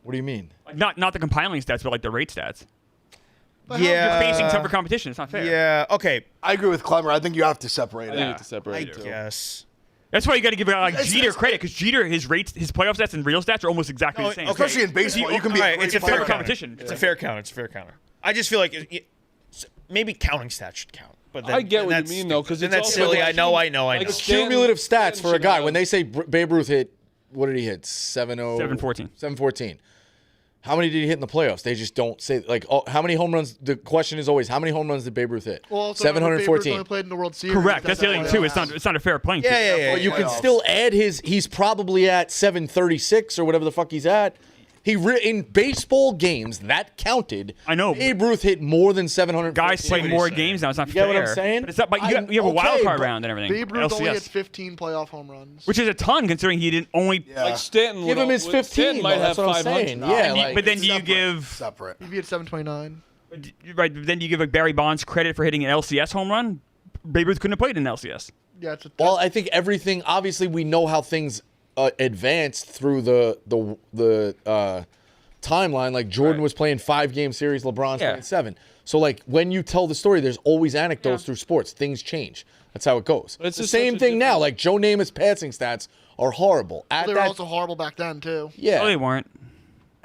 What do you mean? Like not the compiling stats, but like the rate stats. Yeah, You're facing tougher competition. It's not fair. Yeah. Okay. I agree with Clemmer. I think you have to separate I it. think you have to separate I it too. guess. That's why you got to give a guy like It's- Jeter it's- credit because Jeter, his rates, his playoff stats and real stats are almost exactly No, the same. okay. Especially in baseball, you can be All a right, great it's a player. fair Fair competition. It's a fair counter. It's a fair counter. I just feel like maybe counting stats should count. But then, I get then what you that's mean, though, stupid. 'cause Then it's that's also silly. like- I know. like It's Stan- cumulative stats Stan for a should guy. have- When they say Babe Ruth hit, what did he hit? 714. 714. How many did he hit in the playoffs? They just don't say like how many home runs. The question is always how many home runs did Babe Ruth hit? Well, also, Babe Ruth 714. only played in the World Series. Correct. That's the other thing too. playoffs. It's not a fair playing field. Yeah. But you can Playoffs. still add his. He's probably at 736 or whatever the fuck he's at. In baseball games that counted. I know. Babe Ruth hit more than 700. Guys play more games now. It's not You fair. get what I'm saying? But it's not. But you have a wild okay, card but round and everything. Babe Ruth only had LCS, 15 playoff home runs. which is a ton considering he didn't only. Yeah. Like Stanton Give would him his al- 15. Stanton might though, have that's what I'm 500. saying. No. Yeah, But like, But then do you Separate. give Separate. He'd be at 729. right? Then you give like Barry Bonds credit for hitting an LCS home run. Babe Ruth couldn't have played in LCS. Yeah, it's a well, I think everything. Obviously, we know how things advanced through the timeline. Like Jordan was playing 5-game series, LeBron's Yeah. playing 7. So, like, when you tell the story, there's always anecdotes through sports. Things change. That's how it goes. It's the just same such a thing now. different- Like, Joe Namath's passing stats are horrible. They were also horrible back then too. yeah. No, they weren't.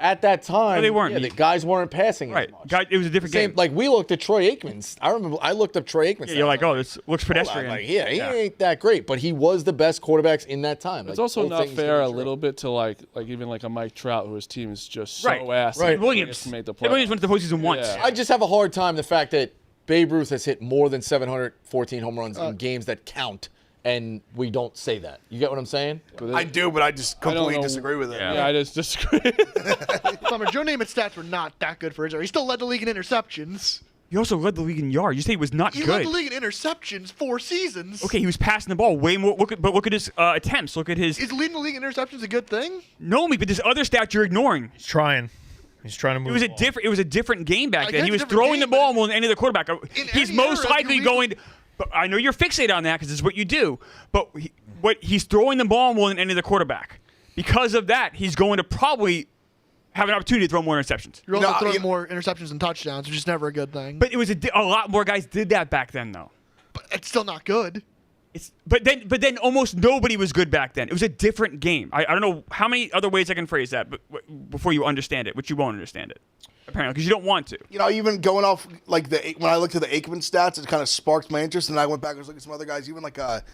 At that time, No, they weren't. Yeah, the guys weren't passing Right. as much. Guy, it was a different Same, game. like, we looked at Troy Aikman's. I remember I looked up Troy Aikman's. Yeah, you're stats. like, oh, this looks pedestrian. Like, yeah, he ain't that great, but he was the best quarterbacks in that time. It's Like, also both not things fair can a be true. little bit to like even like a Mike Trout whose team is just so Right. ass. Right. Williams. Made the Williams playoffs. went to the postseason once. Yeah. I just have a hard time the fact that Babe Ruth has hit more than 714 home runs in games that count, and we don't say that. You get what I'm saying? I do, but I just I don't completely know. disagree with it. Yeah, I just disagree. Summer, Joe Namath's stats were not that good for his era. He still led the league in interceptions. He also led the league in yards. You say he was not He good. led the league in interceptions 4 seasons. Okay, he was passing the ball way more. Look at his attempts. Look at his. Is leading the league in interceptions a good thing? No, but there's other stats you're ignoring. He's trying. He's trying to move. It was a the ball. different. It was a different game back I then. guess He was it's a different throwing the game, ball but more than any other quarterback. He's any most era, likely you lead- going. But I know you're fixated on that because it's what you do. But he's throwing the ball more than any other quarterback. Because of that, he's going to probably have an opportunity to throw more interceptions. You're also No, throwing you- more interceptions and touchdowns, which is never a good thing. But it was a lot more guys did that back then, though. But it's still not good. But then almost nobody was good back then. It was a different game. I don't know how many other ways I can phrase that, but before you understand it, which you won't understand it, apparently, because you don't want to. You know, even going off like when I looked at the Aikman stats, it kind of sparked my interest, and I went back and was looking at some other guys, even like a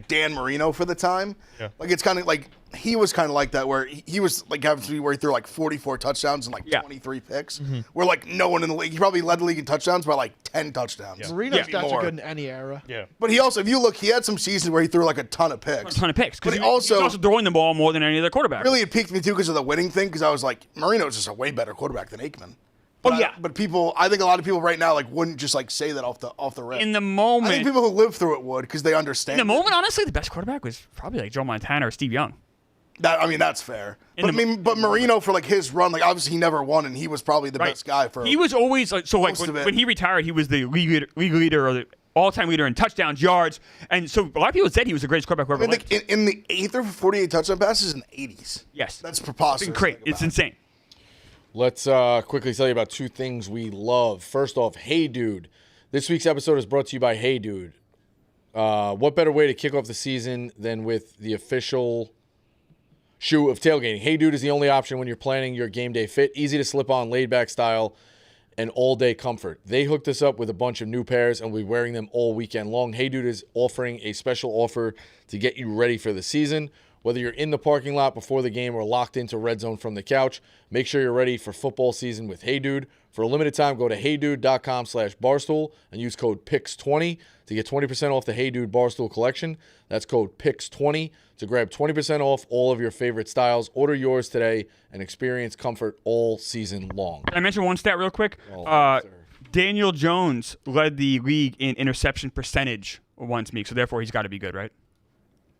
Dan Marino for the time. Yeah. Like it's kind of like he was kind of like that, where he was like having to be where he threw like 44 touchdowns and like Yeah. 23 picks. Where like no one in the league, he probably led the league in touchdowns by like 10 touchdowns. Marino's Yeah. stats More. are good in any era. Yeah. But he also, if you look, he had some seasons where he threw like a ton of picks. A ton of picks. But Because he he was also also throwing the ball more than any other quarterback. really it piqued me too because of the winning thing. Because I was like, Marino's just a way better quarterback than Aikman. Oh, yeah. But people, I think a lot of people right now like wouldn't just like say that off the rip. In the I think moment, people who live through it would because they understand. in the moment, honestly, the best quarterback was probably like Joe Montana or Steve Young. I mean, that's fair. In But the- but Marino for like his run, like obviously he never won, and he was probably the best guy for. He was always like most of it. when he retired, he was the league leader or the all-time leader in touchdowns, yards, and so a lot of people said he was the greatest quarterback who I ever mean, lived. like in the 8th or 48 touchdown passes in the 80s. Yes, That's preposterous. it's great. to think It's about. insane. Let's quickly tell you about 2 things we love. First off, HeyDude. This week's episode is brought to you by HeyDude. What better way to kick off the season than with the official shoe of tailgating? HeyDude is the only option when you're planning your game day fit. Easy to slip on, laid back style, and all-day comfort. They hooked us up with a bunch of new pairs, and we'll be wearing them all weekend long. HeyDude is offering a special offer to get you ready for the season. Whether you're in the parking lot before the game or locked into Red Zone from the couch, make sure you're ready for football season with HeyDude. For a limited time, go to heydude.com/Barstool and use code PICS20 to get 20% off the HeyDude Barstool collection. That's code PICS20 to grab 20% off all of your favorite styles. Order yours today and experience comfort all season long. Can I mention one stat real quick? Sir. Daniel Jones led the league in interception percentage once week, so therefore he's got to be good, right?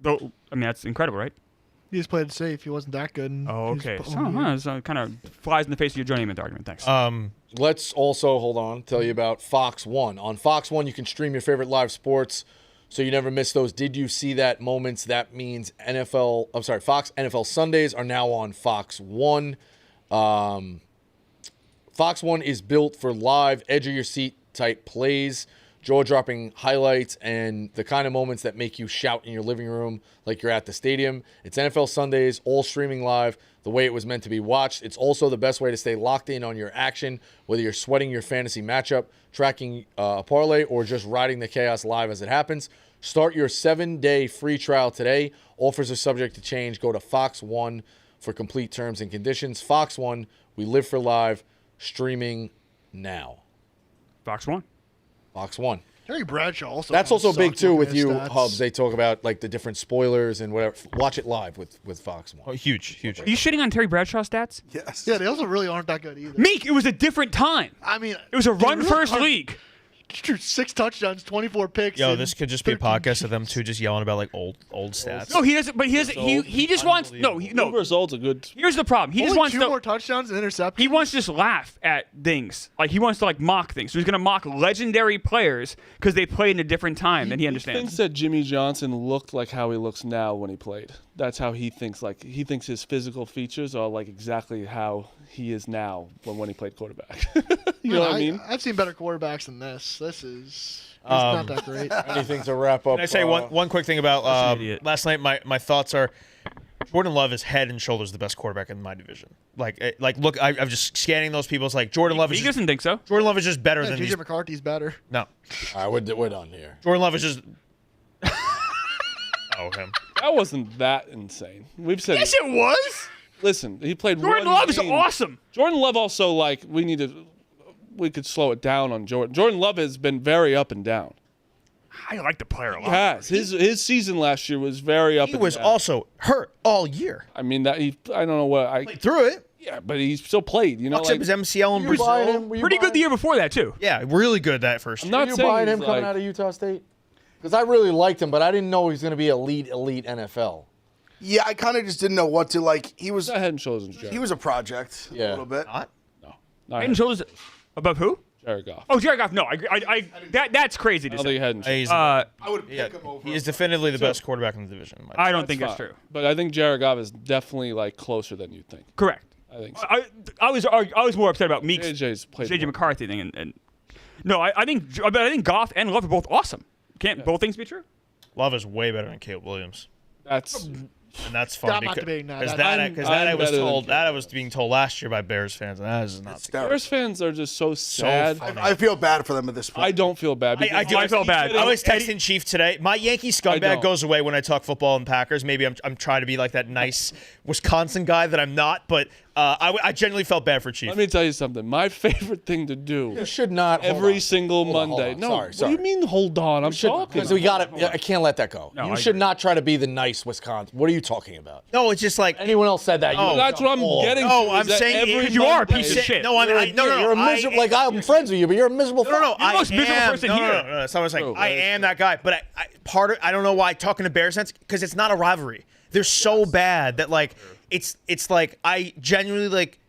Though, I mean, that's incredible, right? He just played it safe. He wasn't that good. and Oh, he was- okay. So kind of flies in the face of your Joe Namath argument. Thanks. Let's also, hold on, tell you about Fox 1. On Fox 1, you can stream your favorite live sports so you never miss those Did You See That moments. That means Fox NFL Sundays are now on Fox 1. Fox 1 is built for live, edge-of-your-seat type plays, jaw-dropping highlights, and the kind of moments that make you shout in your living room like you're at the stadium. It's NFL Sundays, all streaming live, the way it was meant to be watched. It's also the best way to stay locked in on your action, whether you're sweating your fantasy matchup, tracking a parlay, or just riding the chaos live as it happens. Start your 7-day free trial today. Offers are subject to change. Go to Fox 1 for complete terms and conditions. Fox 1, we live for live, streaming now. Fox 1. Fox 1. Terry Bradshaw also. That's kinda also big sucked too looking with at his you, stats. Hubs. They talk about like the different spoilers and whatever. Watch it live with Fox 1. Oh, huge. Are you shitting on Terry Bradshaw stats? Yes. Yeah, they also really aren't that good either. Meek, it was a different time. I mean, It was a they run really first aren't- league. He threw 6 touchdowns, 24 picks. Yo, and this could just be a 13 podcast of them two just yelling about like old stats. No, he doesn't. But he doesn't. He just wants no. No results are good. Here's the problem. He Only just wants 2 to. more touchdowns and interceptions. He wants to just laugh at things. Like he wants to like mock things. So he's gonna mock legendary players because they played in a different time than he He understands. thinks that Jimmy Johnson looked like how he looks now when he played. That's how he thinks. Like he thinks his physical features are like exactly how he is now when he played quarterback. You know what I mean? I've seen better quarterbacks than this. This is not that great. Anything to wrap up? Can I say one quick thing about last night? My thoughts are Jordan Love is head and shoulders the best quarterback in my division. Look, I'm just scanning those people. It's like Jordan Love is. He doesn't think so. Jordan Love is just better than JJ these. McCarthy's better. No, All right, we're done here. Jordan Love is just. Him. That wasn't that insane. We've said. Yes, it was. Listen, he played. Jordan one Love is game. awesome. Jordan Love also we could slow it down on Jordan. Jordan Love has been very up and down. I like the player a lot. He has. His season last year was very up He and was down. also hurt all year. I mean I don't know what I Played through it. yeah, but he still played, you know, Fucks up his MCL in Brazil. Pretty good the year before that too. Yeah, really good that first year. not Were you saying buying he's him coming like- out of Utah State? Because I really liked him, but I didn't know he was going to be elite NFL. Yeah, I kind of just didn't know what to like. He was Not Head and Shoulders and Jared. he was a project a Yeah. little bit. Not? Not Head and shoulders above who? Jared Goff. Oh, Jared Goff. No, that's crazy to I don't think say. Head and Shoulders. I would pick him over. He is definitively the best quarterback in the division. in my I opinion. don't think Fine. that's true. But I think Jared Goff is definitely like closer than you think. Correct. I think so. I was more upset about Meeks, JJ's played JJ more. McCarthy thing, and no, I think Goff and Love are both awesome. Can't both things be true? Love is way better than Caleb Williams, That's and that's fun I'm not because debating that. that I was better than told that I Caleb was being told last year by Bears fans, and that is not. It's The terrible. Bears fans are just so sad. funny. I feel bad for them at this point. I don't feel bad. I do. I felt bad. I was texting Chief today. My Yankee don't. scumbag goes away when I talk football and Packers. Maybe I'm trying to be like that nice Wisconsin guy that I'm not, but I genuinely felt bad for Chief. Let me tell you something. My favorite thing to do You should not. hold every on. single Hold on, hold Monday. on. No, Sorry, what sorry. do you mean? Hold on, I'm talking. Because we got it. I can't let that go. No, you I should agree. not try to be the nice Wisconsin. What are you talking about? No, it's just like Anyone else said that? Oh, That's what I'm getting. No, to, I'm is that saying every you are a Monday- piece of shit. No, I'm no. You're a miserable. Like I'm friends with you, but you're a miserable. No, no, You're the most miserable person no, here. No, that's not what I was saying. True, I that is am that guy, but I don't know why talking to Bears fans because it's not a rivalry. They're so bad that like it's like I genuinely like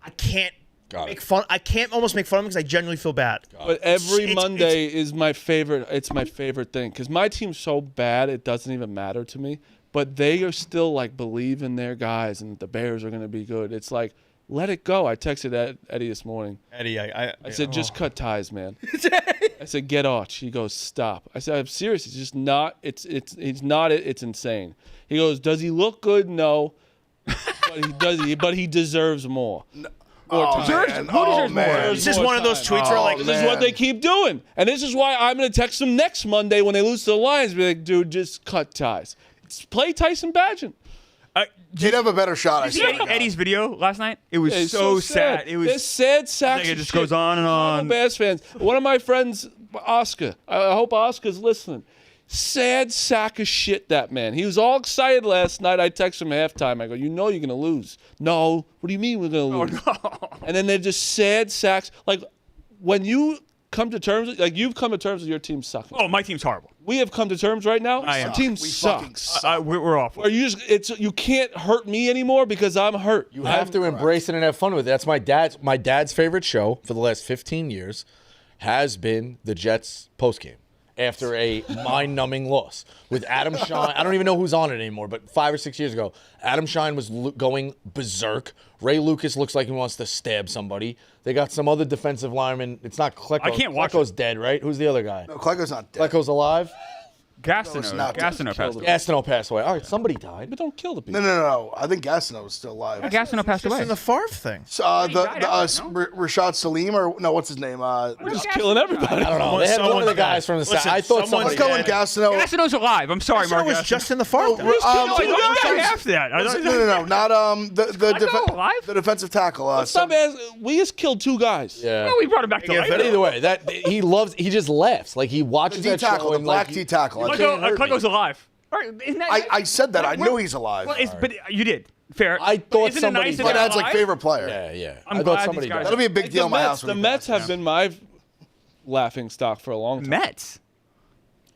I can't Got make it. fun. I can't almost make fun of them because I genuinely feel bad. But every It's- Monday is my favorite. It's my favorite thing because my team's so bad it doesn't even matter to me. But they are still like believe in their guys and the Bears are going to be good. It's like let it go. I texted Eddie this morning. Eddie, I said just cut ties, man. I said get off. He goes stop. I said I'm serious. It's just not. He's not. It's insane. He goes does he look good? No. But he deserves more. Oh, Deserves- man. who deserves more? man. It's just one of those tweets where like This is what they keep doing. And this is why I'm going to text them next Monday when they lose to the Lions. Be like, dude, just cut ties. Play Tyson Badgett. He'd have a better shot. I Did you swear see to God. Eddie's video last night? It was It's so sad. It was This sad sacks. it of just shit. goes on and Chicago on. Bears fans. One of my friends, Oscar. I hope Oscar's listening. Sad sack of shit, that man. He was all excited last night. I text him halftime. I go, you know you're going to lose. No. What do you mean we're going to lose? And then they're just sad sacks. Like, when you come to terms, like you've come to terms with your team sucking. oh, my team's horrible. We have come to terms right now. I am. Our team We fucking sucks. suck. We're awful. Or you just you can't hurt me anymore because I'm hurt. You have to embrace it and have fun with it. That's my dad's favorite show for the last 15 years has been the Jets postgame after a mind-numbing loss with Adam Shine. I don't even know who's on it anymore, but 5 or 6 years ago, Adam Shine was going berserk. Ray Lucas looks like he wants to stab somebody. They got some other defensive lineman. It's not Klecko. I can't watch Klecko's dead, right? Who's the other guy? No, Klecko's not dead. Klecko's alive? it's not. Gastineau passed away. Gastineau passed away. All right, somebody died. But don't kill the people. No. I think Gastineau is still alive. Gastineau passed just away. in the Favre thing. The died, Rashad Salim or no, what's his name? Just killing everybody. I don't know. They had one of the Someone's guys from the Listen, side. I thought someone's somebody Let's go with dead. Gastineau. Gastineau's alive. I'm sorry, So Mark. was Gastineau. just in the Favre thing. No, I got half that. I don't- No, not Klecko alive? the defensive tackle. Stop asking. We just killed 2 guys. Yeah. No, we brought him back to Yeah, life. but Either way, he just laughs. Like he watches the D that tackle, show the and black like, D tackle. Klecko's alive. All right, isn't that I said that. I What- knew he's alive. Well, but you did. Fair. I But thought isn't it somebody nice that died. My they're dad's like alive? favorite player. Yeah. I'm I glad thought somebody these guys- died. That'll be a big deal in my house. The when he Mets passes. have been my laughing stock for a long time. Mets.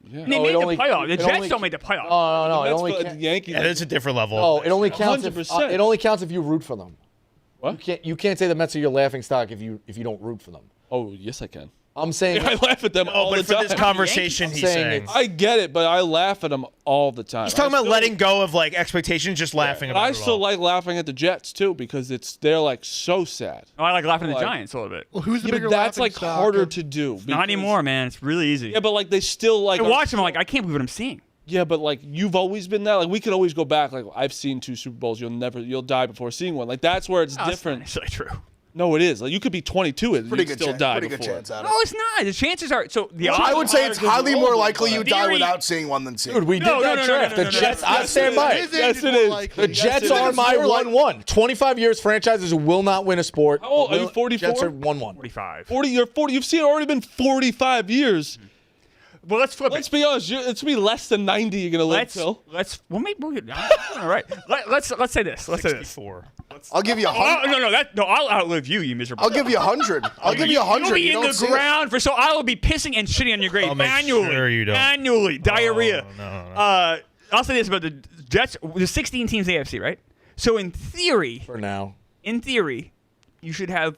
Yeah. They Oh, made it the only- playoffs. The it Jets only- don't make the playoffs. No. It Mets only for the can't. Yankees. Yeah, it's a different level. Oh, it only counts. 100%. It only counts if you root for them. What? You can't say the Mets are your laughing stock if you don't root for them. Oh, yes, I can. I'm saying I laugh at them all but the for time. this conversation, he's saying saying. it's- I get it, but I laugh at them all the time. He's talking I about still- letting go of like expectations, just laughing But about I it still all. like laughing at the Jets too because they're like so sad. Oh, I like laughing at the Like- Giants a little bit. Well, who's the Yeah, bigger but that's laughing like stock harder of- to do. Not because- anymore, man. It's really easy. Yeah, but like they still like. I are watch them. I'm like, I can't believe what I'm seeing. Yeah, but like you've always been that. Like we could always go back. Like I've seen 2 Super Bowls. You'll die before seeing one. Like that's where it's No, that's different. not necessarily true. No, it is. Like you could be 22 and Pretty you'd good still chance. die Pretty good before. chance at No, it. it's not. The chances are so. The odds. I would say it's highly more likely you die Theory- without seeing one than seeing. Dude, we No, did no, that no, draft. no, The no, Jets, no, I no, stand no, by His it. age Yes, is it more is. likely. The Jets are is. my You're like- 1-1. 25 years franchises who will not win a sport. How old are you, 44? Jets are 1-1. 45. 40. You're 40. You've seen it already been 45 years. Well, let's flip Let's it. be honest. It's gonna be less than 90. You're gonna live till. Well, maybe we'll get. All right. Let's say this. Let's say this. 64. I'll give you Oh, 100. no, I'll outlive you, you miserable. I'll give you 100. I'll give you 100. You'll be You in don't the see it. ground for so I will be pissing and shitting on your grave I'll make annually. sure you don't. Annually, diarrhea. no. I'll say this about the Jets. There's 16 teams in the AFC, right? So in theory, For now. you should have,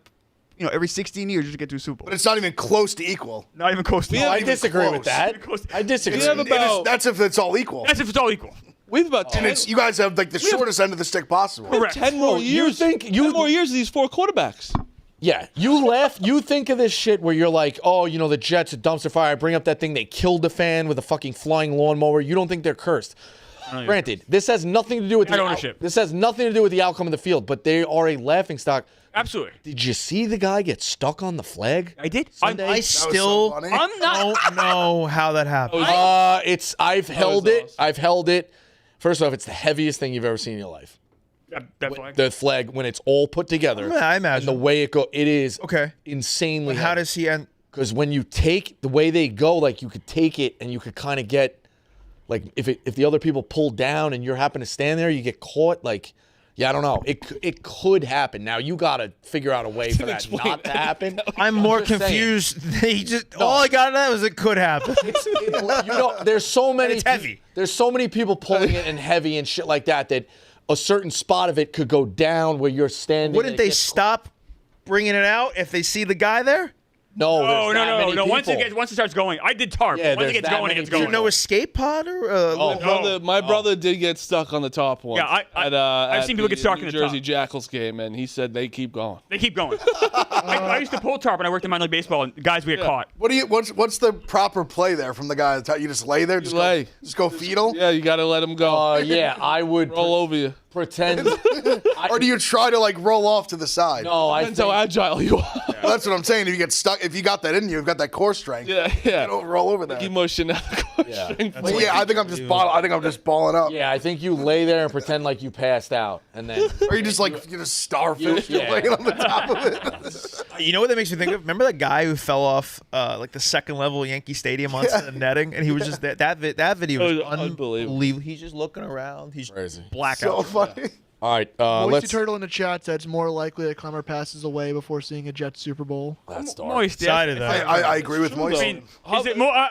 every 16 years you should get to a Super Bowl. But it's not even close to equal. Not even close to. No, I even disagree with close. that. Close. I disagree. We have about- That's if it's all equal. That's if it's all equal. We have about 10. And it's you guys have like the shortest end of the stick possible. Correct. 10 more Bro, you years. think- 10 more years of these 4 quarterbacks. Yeah, you laugh. You think of this shit where you're like, oh, the Jets, a dumpster fire. I bring up that thing they killed the fan with a fucking flying lawnmower. You don't think they're cursed. Granted, this has nothing to do with Bad the ownership. This has nothing to do with the outcome of the field, but they are a laughing stock. Absolutely. Did you see the guy get stuck on the flag? I did. Sunday? I so still funny. I'm not. don't know how that happened. I've held was it. awesome. I've held it. First off, it's the heaviest thing you've ever seen in your life. That flag. The flag when it's all put together. Yeah, I imagine. And the way it it is Okay. insanely. But how does he end? Because when you take the way they go, like you could take it and you could kind of get, like if the other people pull down and you happen to stand there, you get caught. Like, yeah, I don't know. It could happen. Now you got to figure out a way for that explain not to happen. I'm more just saying. confused. He just all I got out of that was it could happen. There's so many. it's heavy. There's so many people pulling it and heavy and shit like that a certain spot of it could go down where you're standing. Wouldn't and it they gets stop bringing it out if they see the guy there? No, No, there's that many no. Once people. it starts going, I did tarp. Yeah, Once it there's gets that going, it many gets people. going. No escape pod or My brother did get stuck on the top one. Yeah, I've at seen people get stuck in New the Jersey top. Jackals game, and he said they keep going. They keep going. I used to pull tarp when I worked in minor league baseball, and guys would get caught. What's the proper play there from the guy? You just lay there, just lay. just go fetal, Yeah, you got to let him go. Yeah, I would Roll over you. pretend. or do you try to like roll off to the side? No, I Depends how think, agile you are. Well, that's what I'm saying. If you get stuck, if you got that in you, you've got that core strength. yeah. Don't roll over that. Emotion out of course. Yeah. But yeah, I think I'm just balling up. yeah, I think you lay there and pretend like you passed out, and then Or you just like you're just starfish Yeah. laying on the top of it. You know what that makes me think of? Remember that guy who fell off like the second level of Yankee Stadium onto the netting, and he was just that video was It was unbelievable. unbelievable. He's just looking around. He's Crazy. So blackout. funny. All right, Moisty let's. Turtle in the chat said it's more likely that Clemmer passes away before seeing a Jets Super Bowl. That's dark. Moist. Decided that. I agree with Moist. I mean,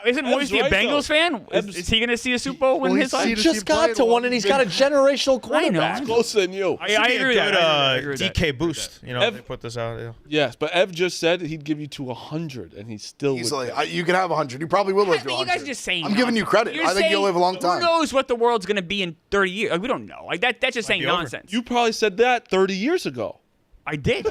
isn't Moisty a right, Bengals though. fan? Is he going to see a Super Bowl when Well, his he's life? seen He See just him play got it to a one, and he's got a generational I know. quarterback. Closer than you. I agree with that. I agree with that. DK boost. You know, Ev- they put this out. Yeah. Yes, but Ev just said he'd give you to 100, and he still Easily, would. you can have 100. You probably will live to You 100. guys are just saying. I'm giving you credit. You're I think you'll saying, live a long time. Who knows what the world's going to be in 30 years? Like, we don't know. Like that's just saying be over. nonsense. You probably said that 30 years ago. I did.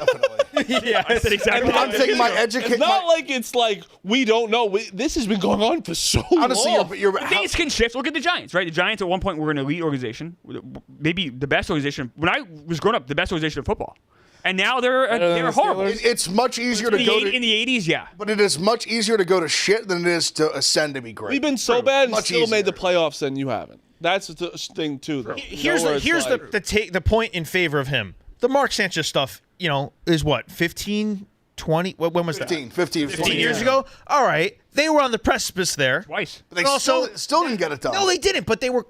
Yeah. I said exactly. I'm that. taking my It's education. not like it's like we don't know. This has been going on for so Honestly, long. Things can shift. Look at the Giants, right? The Giants at one point were an elite organization, maybe the best organization. When I was growing up, the best organization of football, and now they're horrible. It's much easier to In go the 80s, yeah. but it is much easier to go to shit than it is to ascend to be great. We've been so bad and Much still made the easier. playoffs, and you haven't. That's the thing too, though. Here's Where it's like- the point in favor of him. The Mark Sanchez stuff, is what 15, 20. When was that? 15 years ago. All right, they were on the precipice there. Twice. But they But also- still didn't get it done. No, they didn't. But they even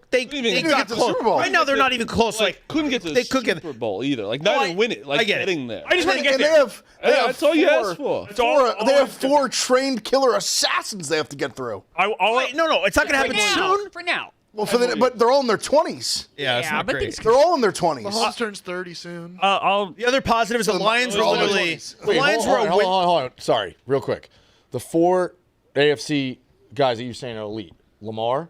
got get to the close. Super Bowl. Right now, they're not even close. Like couldn't get to the they could get. Super Bowl either. Like not No, even win it. Like I get it. getting there. I just want to get and they there. have That's all you asked for. That's all- they have 4 trained killer assassins they have to get through. Wait, no, it's not gonna happen soon. For now. Well, but they're all in their 20s. Yeah, it's not but great. things They're all in their 20s. Mahomes turns 30 soon. I'll. The other positive is the Lions were all in their literally 20s. the Lions were a hold win. on. Sorry, real quick. the 4 AFC guys that you're saying are elite. Lamar,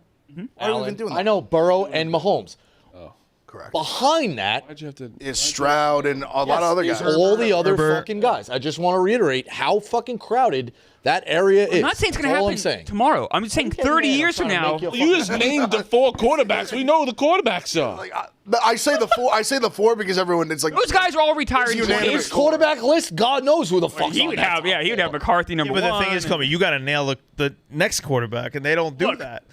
Allen, been doing that. I know Burrow and Mahomes. Correct. Behind that Why'd you have to? Is Stroud and a lot of other is guys. all the other Herbert. fucking guys. I just want to reiterate how fucking crowded that area is. I'm not saying it's going to That's all happen I'm saying. tomorrow. I'm just saying 30 years from now. You just named the 4 quarterbacks. We know who the quarterbacks are. Like, I say the 4. I say the 4 because everyone. It's like Those guys are all retired. It's in 20 unanimous. years. His quarterback list, God knows who the fuck. He would have, he would have McCarthy number But one. the thing is, coming, you got to nail the next quarterback, and they don't do Look, that.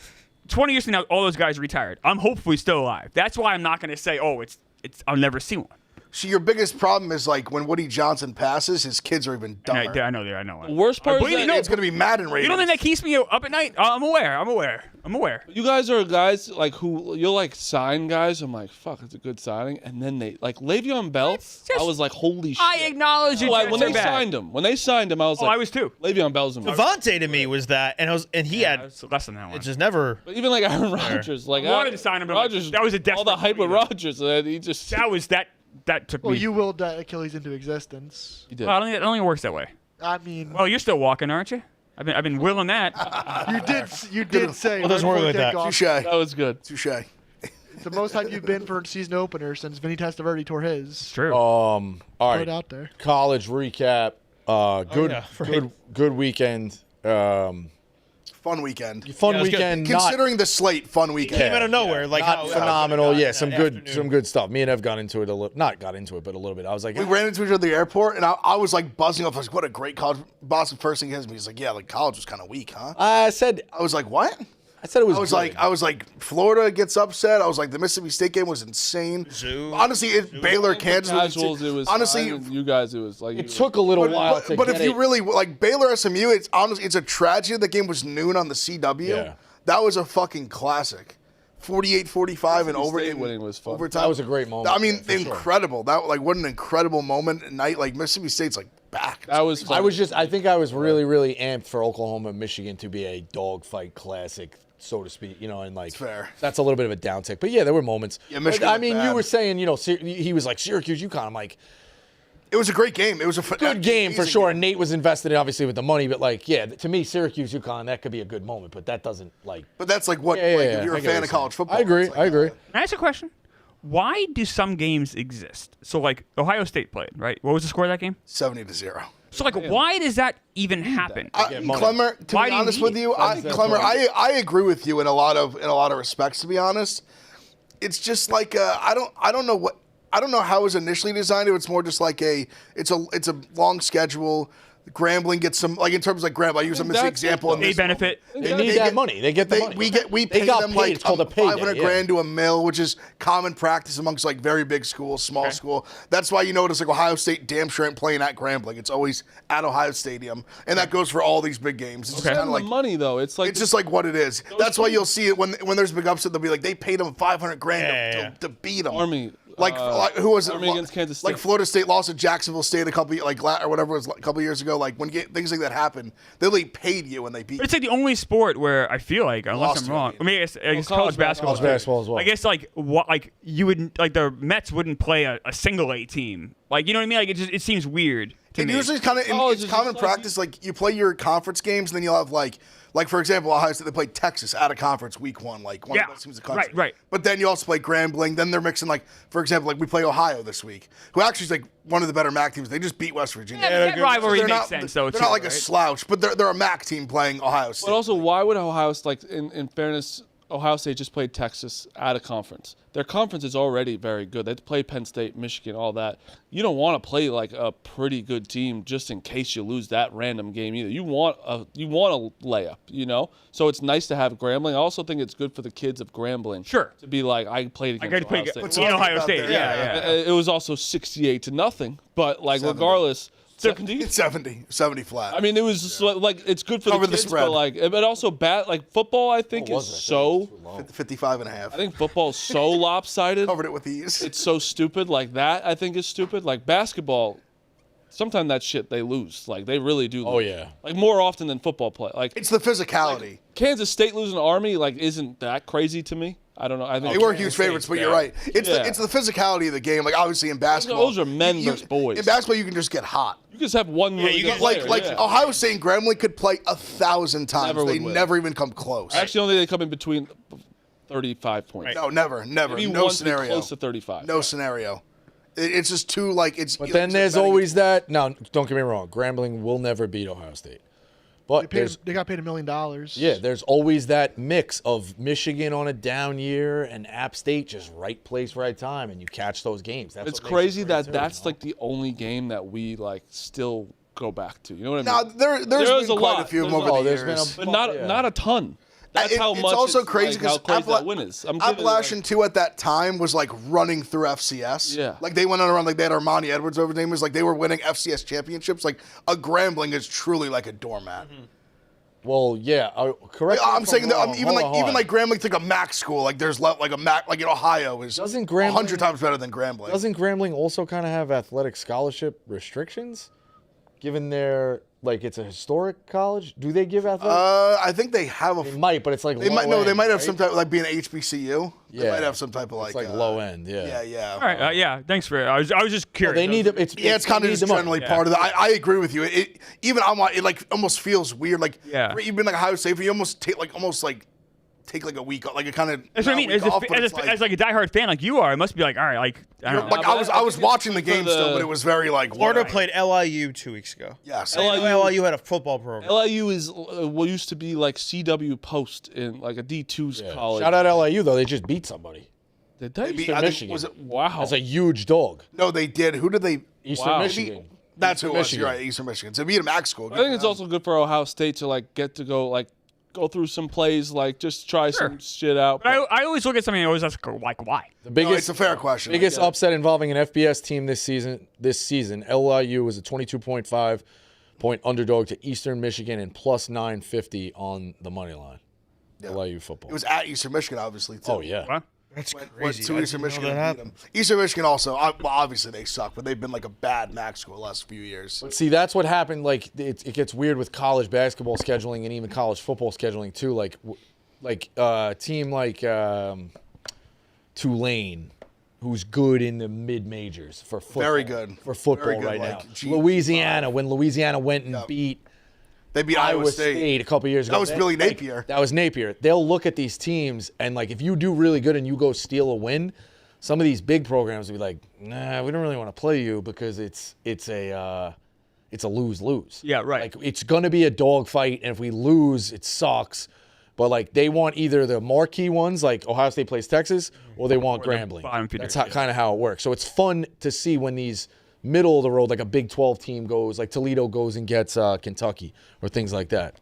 20 years from now, all those guys are retired. I'm hopefully still alive. That's why I'm not going to say, oh, it's. I'll never see one. See, your biggest problem is like when Woody Johnson passes, his kids are even dumber. I know. The worst part is believe that it, no, It's going to be Madden ratings. You don't think that keeps me up at night? I'm aware. you guys are guys like who you'll like sign guys. I'm like, fuck, it's a good signing. And then they like Le'Veon Bell. It's just- I was like, holy shit. I acknowledge it. Like, when they bad. signed him, I was like, I was too. Le'Veon Bell's in. Devontae to me was that, and he Yeah, had it's less than that one. it just never. But even like Aaron Rodgers, like I wanted to sign him, but Rodgers, that was a all the desperate hype with move. Rodgers, and he just That took Well, me. you willed that Achilles into existence. he did. Well, I don't think it works that way. I mean, Well, you're still walking, aren't you? I've been willing that. you did say. Well, it doesn't right work like before that. kickoff, Touche. That was good. Touche. It's the most hype you've been for a season opener since Vinny Testaverde tore his. True. All Put right. it out there. College recap. Good weekend. Fun weekend. Fun Yeah, it was good. weekend. Considering the slate, fun weekend. Came out of nowhere, like Not how phenomenal. Yeah, some afternoon. good stuff. Me and Ev got into it a little. Not got into it, but a little bit. I was like, We ran into each other at the airport, and I was like buzzing off. I was like, what a great college. Boston first thing he has me. He's like, yeah, like college was kind of weak, huh? I said I was like, what? it was. I was like, Florida gets upset. I was like, the Mississippi State game was insane. Honestly, Baylor, Kansas. Casuals, it was honestly, fine. You guys, it was like It took a little while to but get if you it. really like Baylor SMU, it's honestly it's a tragedy. The game was noon on the CW. Yeah. That was a fucking classic. 48-45 and over State in winning was fun. overtime. That was a great moment. I mean, yeah, for sure. incredible. That like what an incredible moment at night. Like Mississippi State's like back. That was fun. I think I was really amped for Oklahoma and Michigan to be a dogfight classic, so to speak. You know, and like fair. that's a little bit of a downtick. But yeah, there were moments. Yeah, Michigan But, I looked mean, you bad. were saying, you know, he was like Syracuse, UConn. I'm like, It was a great game. It was a good game for sure. And Nate was invested in obviously with the money, but like, yeah, to me, Syracuse, UConn, that could be a good moment. But that doesn't like. But that's like what Yeah, like, yeah, if you're I a get what fan you're of college saying. football. I agree. it's like, I agree. Can I ask a question? Why do some games exist? So like Ohio State played, right? What was the score of that game? 70-0. So like, why does that even happen? money. Clemmer, to Why be do you honest need with you, That's their Clemmer, point. I agree with you in a lot of respects. To be honest, it's just like I don't know how it was initially designed. It's more just like it's a long schedule. Grambling gets some like in terms of like Grambling. I use them as an That's it, example. in They this benefit. They need that money. They get the money. We They pay got them paid. like It's called a payday, 500 yeah. grand to $1 million, which is common practice amongst like very big schools, small school. That's why you notice like Ohio State damn sure ain't playing at Grambling. It's always at Ohio Stadium, and that goes for all these big games. It's just Okay. kind of the like money though. It's like it's just like what it is. That's why you'll see it when there's a big upset. They'll be like they paid them 500 grand to beat them. Army. Like who was it? Army against Kansas State. Like Florida State lost to Jacksonville State a couple or whatever it was a couple years ago. Like when things like that happen, they really paid you when they beat. But it's like the only sport where I feel like, unless Lost I'm to, wrong, I I mean, I guess college college basketball. College basketball as well. I guess like what, like you would like the Mets wouldn't play a single A team. Like you know what I mean? Like it seems weird to It me. usually kind of Oh, it's it's common just like practice. Like you play your conference games, and then you'll have like for example, Ohio State they played Texas out of conference week 1, like one Yeah, of the best teams in the country. right. But then you also play Grambling. Then they're mixing like for example, like we play Ohio this week, who actually is like one of the better MAC teams. They just beat West Virginia. Yeah, that rivalry They're makes not- sense though. They're too, not like a right? slouch, but they're a MAC team playing Ohio State. But also, why would Ohio State, like in fairness, Ohio State just played Texas out of conference. Their conference is already very good. They play Penn State, Michigan, all that. You don't want to play like a pretty good team just in case you lose that random game either. You want a layup, you know? So it's nice to have Grambling. I also think it's good for the kids of Grambling. Sure. To be like, I played I against got to play Ohio State. But in talking Ohio about State. their- Yeah. It was also 68-0, but like 70. regardless, 70. It's 70 flat. I mean, it was just like it's good for Cover the the kids, spread. but like, but also bad. Like football, I think What is was it? so. 55 and a half. I think football is so lopsided. Covered it with ease. It's so stupid. Like that, I think is stupid. Like basketball, sometimes that shit they lose. Like they really do. Oh, lose. yeah. Like more often than football play. Like It's the physicality. Kansas State losing to Army, like isn't that crazy to me? I don't know. I think They were huge favorites, but you're right. It's Yeah. it's the physicality of the game. Like obviously in basketball, Those are men versus boys. In basketball, you can just get hot. You just have one really you good get- player. Like yeah. Ohio State and Grambling could play 1,000 times. Never They would win. never even come close. I actually don't think they come in between 35 points. No, never. Maybe No once to be scenario. close to 35. No scenario. It's just too like it's. But then there's always that. No, don't get me wrong. Grambling will never beat Ohio State. But They got paid $1 million. yeah, there's always that mix of Michigan on a down year and App State just right place, right time, and you catch those games. That's It's what makes crazy it great that too, that's you know? like the only game that we like still go back to. You know what I Now mean? there's There's been a quite lot. a few of There's them a over lot. the there's been years. a- But not yeah. not a ton. That's how It's much. also it's, crazy like, how because crazy that win is. I'm giving it, Appalachian 2 at that time was like running through FCS. Yeah. Like they went on around like they had Armani Edwards over their name. Was like they were winning FCS championships. Like a Grambling is truly like a doormat. Well, yeah, correct. I'm saying that even like Grambling took a MAC school. Like there's like a MAC like in Ohio is Doesn't Grambling- 100 times better than Grambling. Doesn't Grambling also kind of have athletic scholarship restrictions, given their like it's a historic college? Do they give athletic? I think they have a. They might, but it's like They low might no. They end, might have right? some type like being an HBCU. They Yeah. might have some type of It's like low end. Yeah. Yeah. All right. Yeah. Thanks for. I was just curious. They need it's Yeah, it's kind they of need just the money. generally Yeah. part of that. I agree with you. Even I'm like, it like almost feels weird. Like Yeah. you've been like Ohio State, but you almost take like a week off. Like it kind of. That's what I mean. As like a diehard fan like you are, it must be like, all right, like I don't know. Like I was watching the game still, but it was very like Florida whatever. played LIU 2 weeks ago. Yes. LIU had a football program. LIU is what used to be like CW Post in like a D2's Yeah. college. Shout out LIU though. They just beat somebody. Did they? beat- Eastern I think- Michigan. was it- Wow. That's a huge dog. No, they did. Who did they? Eastern Wow. Michigan. That's who it was. Michigan. You're right. Eastern Michigan. So beat a MAC school. I think it's also good for Ohio State to like get to go through some plays, like just try some shit out. But I always look at something and always ask, like, why? The No, biggest it's a fair question. biggest upset involving an FBS team this season, LIU was a 22.5 point underdog to Eastern Michigan and plus 950 on the money line. LIU football. It was at Eastern Michigan, obviously. Too. Oh yeah. What? That's Went crazy. to I Eastern didn't know Michigan that and beat happened. them. Eastern Michigan also, well, obviously they suck, but they've been like a bad MAC school the last few years. But see, that's what happened. Like it gets weird with college basketball scheduling and even college football scheduling too. Like a team like Tulane, who's good in the mid majors for football. Very good. for football Very good, right like now. G5. Louisiana, when Louisiana went and beat They beat Iowa State a couple years ago. That was Billy Napier. That was Napier. They'll look at these teams and like if you do really good and you go steal a win, some of these big programs will be like, nah, we don't really want to play you because it's a lose-lose. Yeah, right. Like it's gonna be a dogfight, and if we lose, it sucks. But like they want either the marquee ones, like Ohio State plays Texas, or they want Or the Grambling. bottom feeder, That's yeah. kind of how it works. So it's fun to see when these middle of the road, like a Big 12 team goes, like Toledo goes and gets Kentucky or things like that.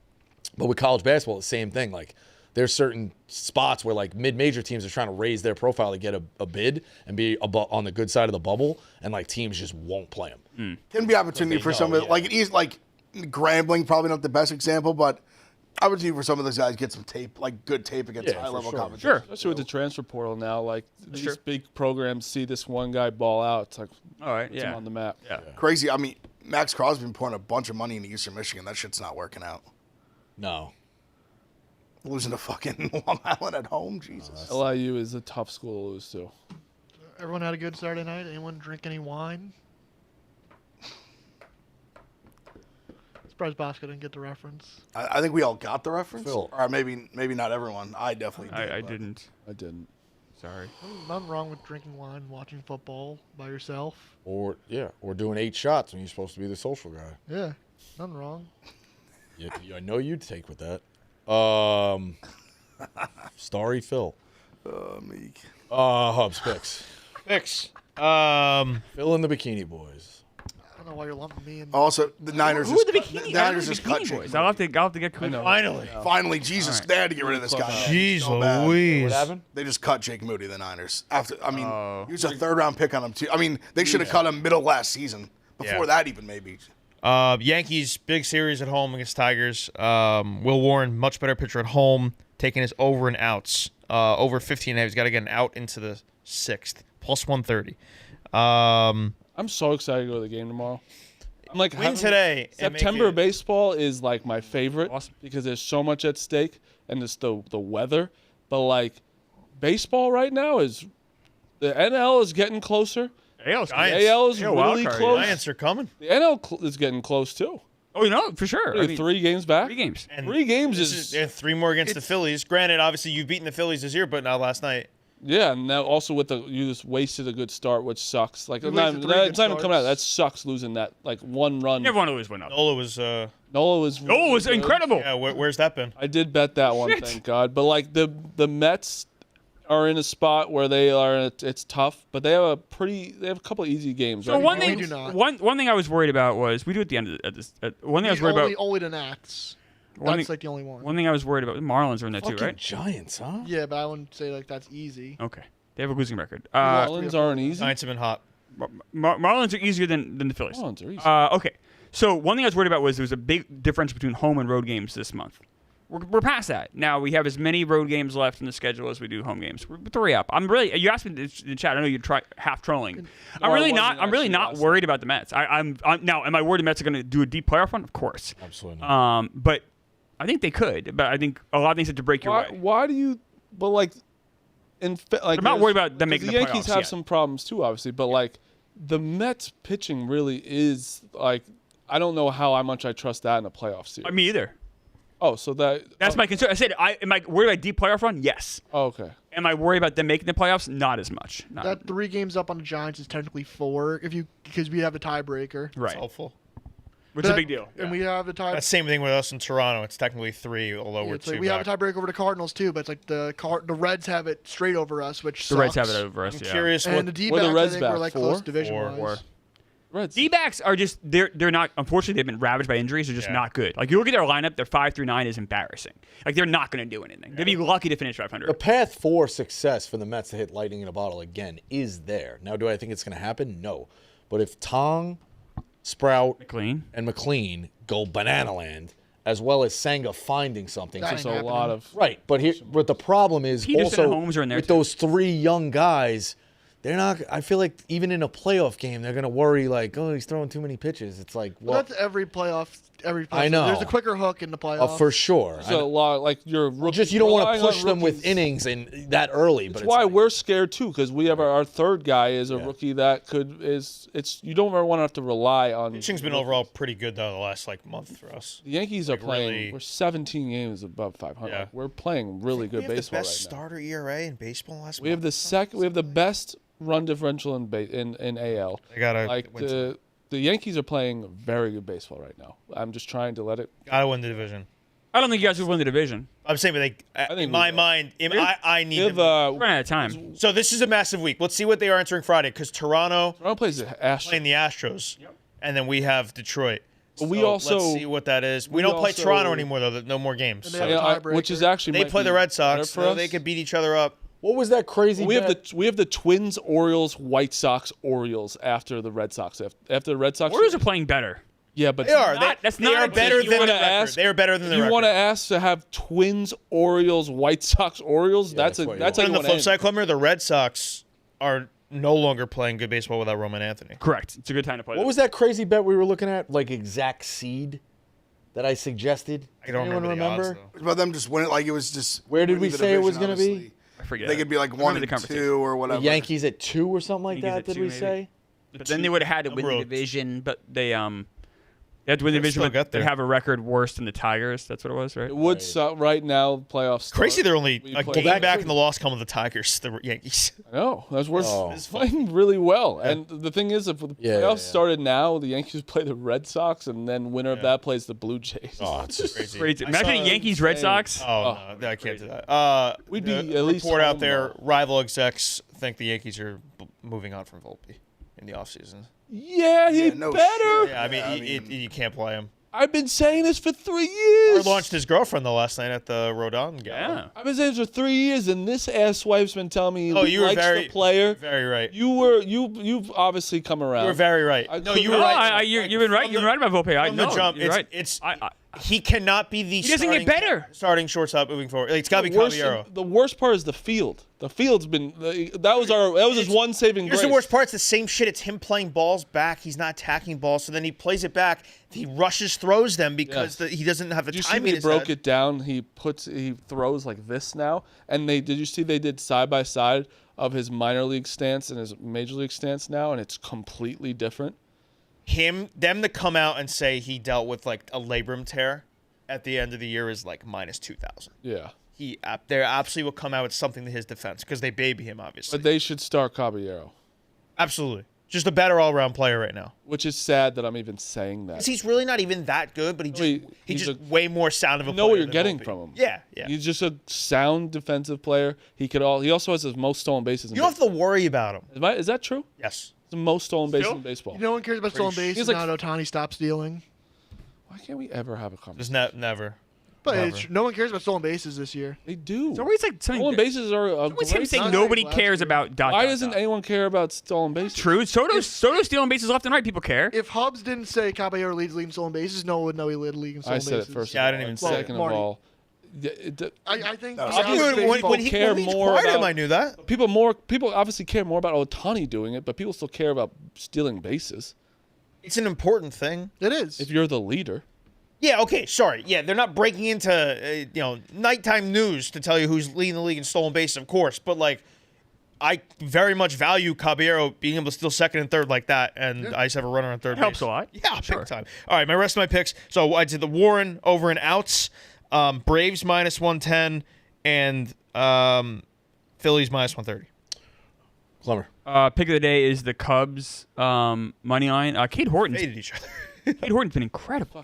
But with college basketball, it's the same thing. Like there's certain spots where like mid-major teams are trying to raise their profile to get a bid and be on the good side of the bubble, and like teams just won't play them. Can be opportunity for some of it. Like it is like Grambling, probably not the best example, but opportunity for some of those guys to get some tape, like good tape against Yeah, high level for sure. competition. Sure. Especially with the transfer portal now, like these big programs see this one guy ball out. It's like, All right. puts him Yeah. on the map. Yeah. Crazy. I mean, Max Crosby's been pouring a bunch of money into Eastern Michigan. That shit's not working out. No. Losing to fucking Long Island at home, Jesus. LIU is a tough school to lose to. Everyone had a good Saturday night. Anyone drink any wine? Surprised Bosco didn't get the reference. I think we all got the reference, Phil. or maybe not everyone. I definitely did. I but- didn't. I didn't. Sorry. Nothing wrong with drinking wine, watching football by yourself. Or doing 8 shots when you're supposed to be the social guy. Yeah, nothing wrong. Yeah, I know you'd take with that. Starry Phil. Meek. Hubs picks. Picks. Phil and the Bikini Boys. I don't know why you're lumping me in. Also, the Niners. Who are the bikini? The Niners just cut bikini Jake boys. Moody. I'll have to get clean. Finally. Finally, Jesus, they had to get rid of this guy. Jeez So bad. Louise. What happened? They just cut Jake Moody, the Niners. After, I mean, he was a 3rd-round pick on him too. I mean, they should have cut him middle last season. Before that, even maybe. Yankees, big series at home against Tigers. Will Warren, much better pitcher at home, taking his over and outs. Over 15. He's got to get an out into the 6th. Plus 130. I'm so excited to go to the game tomorrow. I'm like Win today and make September it- baseball is like my favorite Awesome. because there's so much at stake and it's the weather. But like baseball right now is the NL is getting closer. AL's Giants. AL is Yeah, wild really card, close. Giants are coming. The NL is getting close too. Oh, you know, for sure. They're 3 games back. 3 games. And 3 games this is they have 3 more against the Phillies. Granted, obviously you've beaten the Phillies this year, but not last night. yeah. And now also with you just wasted a good start, which sucks. Like You not, wasted 3 good it's not even coming out. starts. That sucks losing that like 1 run. You never want to lose one up. Nola was Nola was. Oh, it was really good. incredible. yeah. Where's that been? I did bet that one, Shit. thank God. But like the Mets are in a spot where they are. It's tough, but they have a couple of easy games. So right? one No, we thing, do not. one thing I was worried about was we do at the end of this. One thing I was worried about. Only the Nats. One That's thing- like the only one. One thing I was worried about. The Marlins are in there too, Fucking right? Giants, huh? Yeah, but I wouldn't say like that's easy. Okay, they have a losing record. Marlins aren't easy. Giants have been hot. Marlins are easier than the Phillies. Marlins are easy. Okay, so one thing I was worried about was there was a big difference between home and road games this month. We're past that. Now we have as many road games left in the schedule as we do home games. We're 3 up. I'm really. You asked me in the chat. I know you're half trolling. I'm I really wasn't not. I'm really actually not last worried about the Mets. I'm now. Am I worried the Mets are going to do a deep playoff run? Of course. Absolutely not. But I think they could. But I think a lot of things have to break your way. Why do you? But like, like I'm not worried about them because making the the Yankees playoffs have yet. some problems too, obviously. But like, the Mets pitching really is like. I don't know how much I trust that in a playoff series. Me either. Oh, so That's my concern. I said, am I worried about a deep playoff run? Yes. Oh, okay. Am I worried about them making the playoffs? Not as much. Not That 3 games up on the Giants is technically 4 because we have the tiebreaker. right. Helpful. Which is a That- big deal. And we have the tie. That's the same thing with us in Toronto. It's technically 3, although we're It's 2 like we have back. a tiebreaker over the Cardinals too, but it's like the Reds have it straight over us, which The Reds sucks. have it over us. I'm yeah. curious And what the D what are backs, the I Reds think, back? were like 4? close division Four. wise. Reds. D-backs are just they're not. Unfortunately, they've been ravaged by injuries. They're just Yeah. not good. Like you look at their lineup, their 5-9 is embarrassing. Like they're not going to do anything. They'd be lucky to finish 500. The path for success for the Mets to hit lightning in a bottle again is there. Now, do I think it's going to happen? No. But if Tong, Sprout, McLean. and McLean go banana land, as well as Senga finding something. That There's ain't a lot of. Right, but the problem is Peterson and also Holmes are in there with too. those 3 young guys, they're not. I feel like even in a playoff game, they're gonna worry like, oh, he's throwing too many pitches. It's like, Well, well, that's every playoff. I know. There's a quicker hook in the playoffs. for sure. There's a lot like you're Just you don't want to relying on push them with rookies. innings and that early. But That's it's why like- we're scared too, because we have our third guy is a Yeah. rookie that it's you don't ever want to have to rely on. Pitching's been overall pretty good though the last month for us. The Yankees are playing. really- We're 17 games above 500. Yeah. We're playing really We good have the baseball best right now. starter ERA in baseball last We have the We have the best run differential in AL. They gotta Like win the Yankees are playing very good baseball right now. I'm just trying to let it. gotta win the division. I don't think you guys would win the division. I'm saying, but think in my we will. mind, I need. Give them. We're running out of time. So this is a massive week. Let's see what they are entering Friday because Toronto Toronto plays the Astros. playing the Astros, and then we have Detroit. But we So also- let's see what that is. We we don't play also- Toronto anymore though. No more games. And they So have a Yeah, which is tiebreaker. actually they might play the be Red better Sox. for So us. they could beat each other up. what was that crazy? We have bet? the Twins, Orioles, White Sox, Orioles after the Red Sox. After the Red Sox, Warriors are playing better. yeah, but They are. That's they not are a better team than you the wanna record. They are better than the you record. want to ask to have Twins, Orioles, White Sox, Orioles? that's that's what you that's want. how on you the want flip to side, Clemmer, the Red Sox are no longer playing good baseball without Roman Anthony. Correct. It's a good time to play. What was that crazy bet we were looking at? Like exact seed that I suggested. I don't Anyone remember the odds, It's about them just winning. Like it was just. Where did winning we the say it was division, gonna be? obviously. I forget. They could be like I 1 remember the and conversation. 2 or The whatever. Yankees at 2 or something like Yankees that. at Did 2 we maybe? say? But then they would have had to win the road. division, but they had to win the division, still but got they there. have a record worse than the Tigers. That's what it was, right? It would suck right now. Playoffs. start. Crazy, they're only We a play- game back in the loss column of the Tigers, the Yankees. I know. That's worth. Oh. It's playing really well. And the thing is, if the Yeah, playoffs yeah. started now, the Yankees play the Red Sox, and then winner of that plays the Blue Jays. Oh, it's just Crazy. Crazy. I Imagine saw- Yankees, Red Sox. Oh, no, I can't do that. We'd be the at least report out home, there. though. Rival execs think the Yankees are moving on from Volpe in the offseason. Yeah, he's no better. shit. Yeah, I mean, Yeah, you can't play him. I've been saying this for 3 Or years. launched his girlfriend the last night at the Rodon game. Yeah. I've been saying this for 3 years, and this asswipe's been telling me Oh, he you were likes very the player. Very right. You've obviously come around. You were very right. I No, couldn't- you were No, right. you've been right. You've been right about Volpe. I From know. the jump, You're right. it's He cannot be the. He doesn't get better. Starting shortstop moving forward. It's got to be Caballero. The worst part is the field. The field's been that was his one saving grace. Here's the worst part. It's the same shit. It's him playing balls back. He's not attacking balls, so then he plays it back. He rushes, throws them because he doesn't have the time. Did you see they broke it down? He throws like this now, and did you see they did side by side of his minor league stance and his major league stance now, and it's completely different. Them to come out and say he dealt with like a labrum tear at the end of the year is like minus 2,000. Yeah. They absolutely will come out with something to his defense because they baby him, obviously. But they should start Caballero. Absolutely. Just a better all-around player right now. Which is sad that I'm even saying that. Because he's really not even that good, but he's just way more sound of a player. You know what you're than getting Opie. from him. Yeah. He's just a sound defensive player. He also has the most stolen bases. You don't have to worry about him. Is that true? Yes. The most stolen bases in baseball. No one cares about stolen bases. Now Ohtani stopped stealing. Why can't we ever have a conversation? Just never. But no one cares about stolen bases this year. They do. It's always like stolen bases are a Always him great saying Not nobody like cares last year. about. Why doesn't anyone care about stolen bases? True. Soto's stealing bases left and right. People care. If Hubs didn't say Caballero leads the league in stolen bases, no one would know he led the league in stolen I bases. said it first. Yeah, I of didn't all. even say it. Second of Marty. all, I think When he care acquired more him, about- I knew that. people obviously care more about Ohtani doing it, but people still care about stealing bases. It's an important thing. it is. If you're the leader, Yeah, okay, sorry. Yeah, they're not breaking into nighttime news to tell you who's leading the league in stolen bases, of course. But like, I very much value Caballero being able to steal second and third like that, and I just have a runner on third base. Helps a lot. Yeah, Sure. big time. All right, my rest of my picks. So I did the Warren over and outs, Braves minus 110, and Phillies minus 130. Clever. Pick of the day is the Cubs money line. Cade Horton's Hated each other. Cade Horton's been incredible.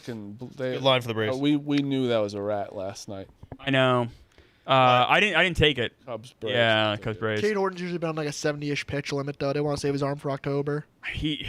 Good line for the Braves. we knew that was a rat last night. I know. I didn't take it. Cubs, Braves. Yeah, Cubs Braves. Cade Horton's usually been on like a 70-ish pitch limit, though. They want to save his arm for October.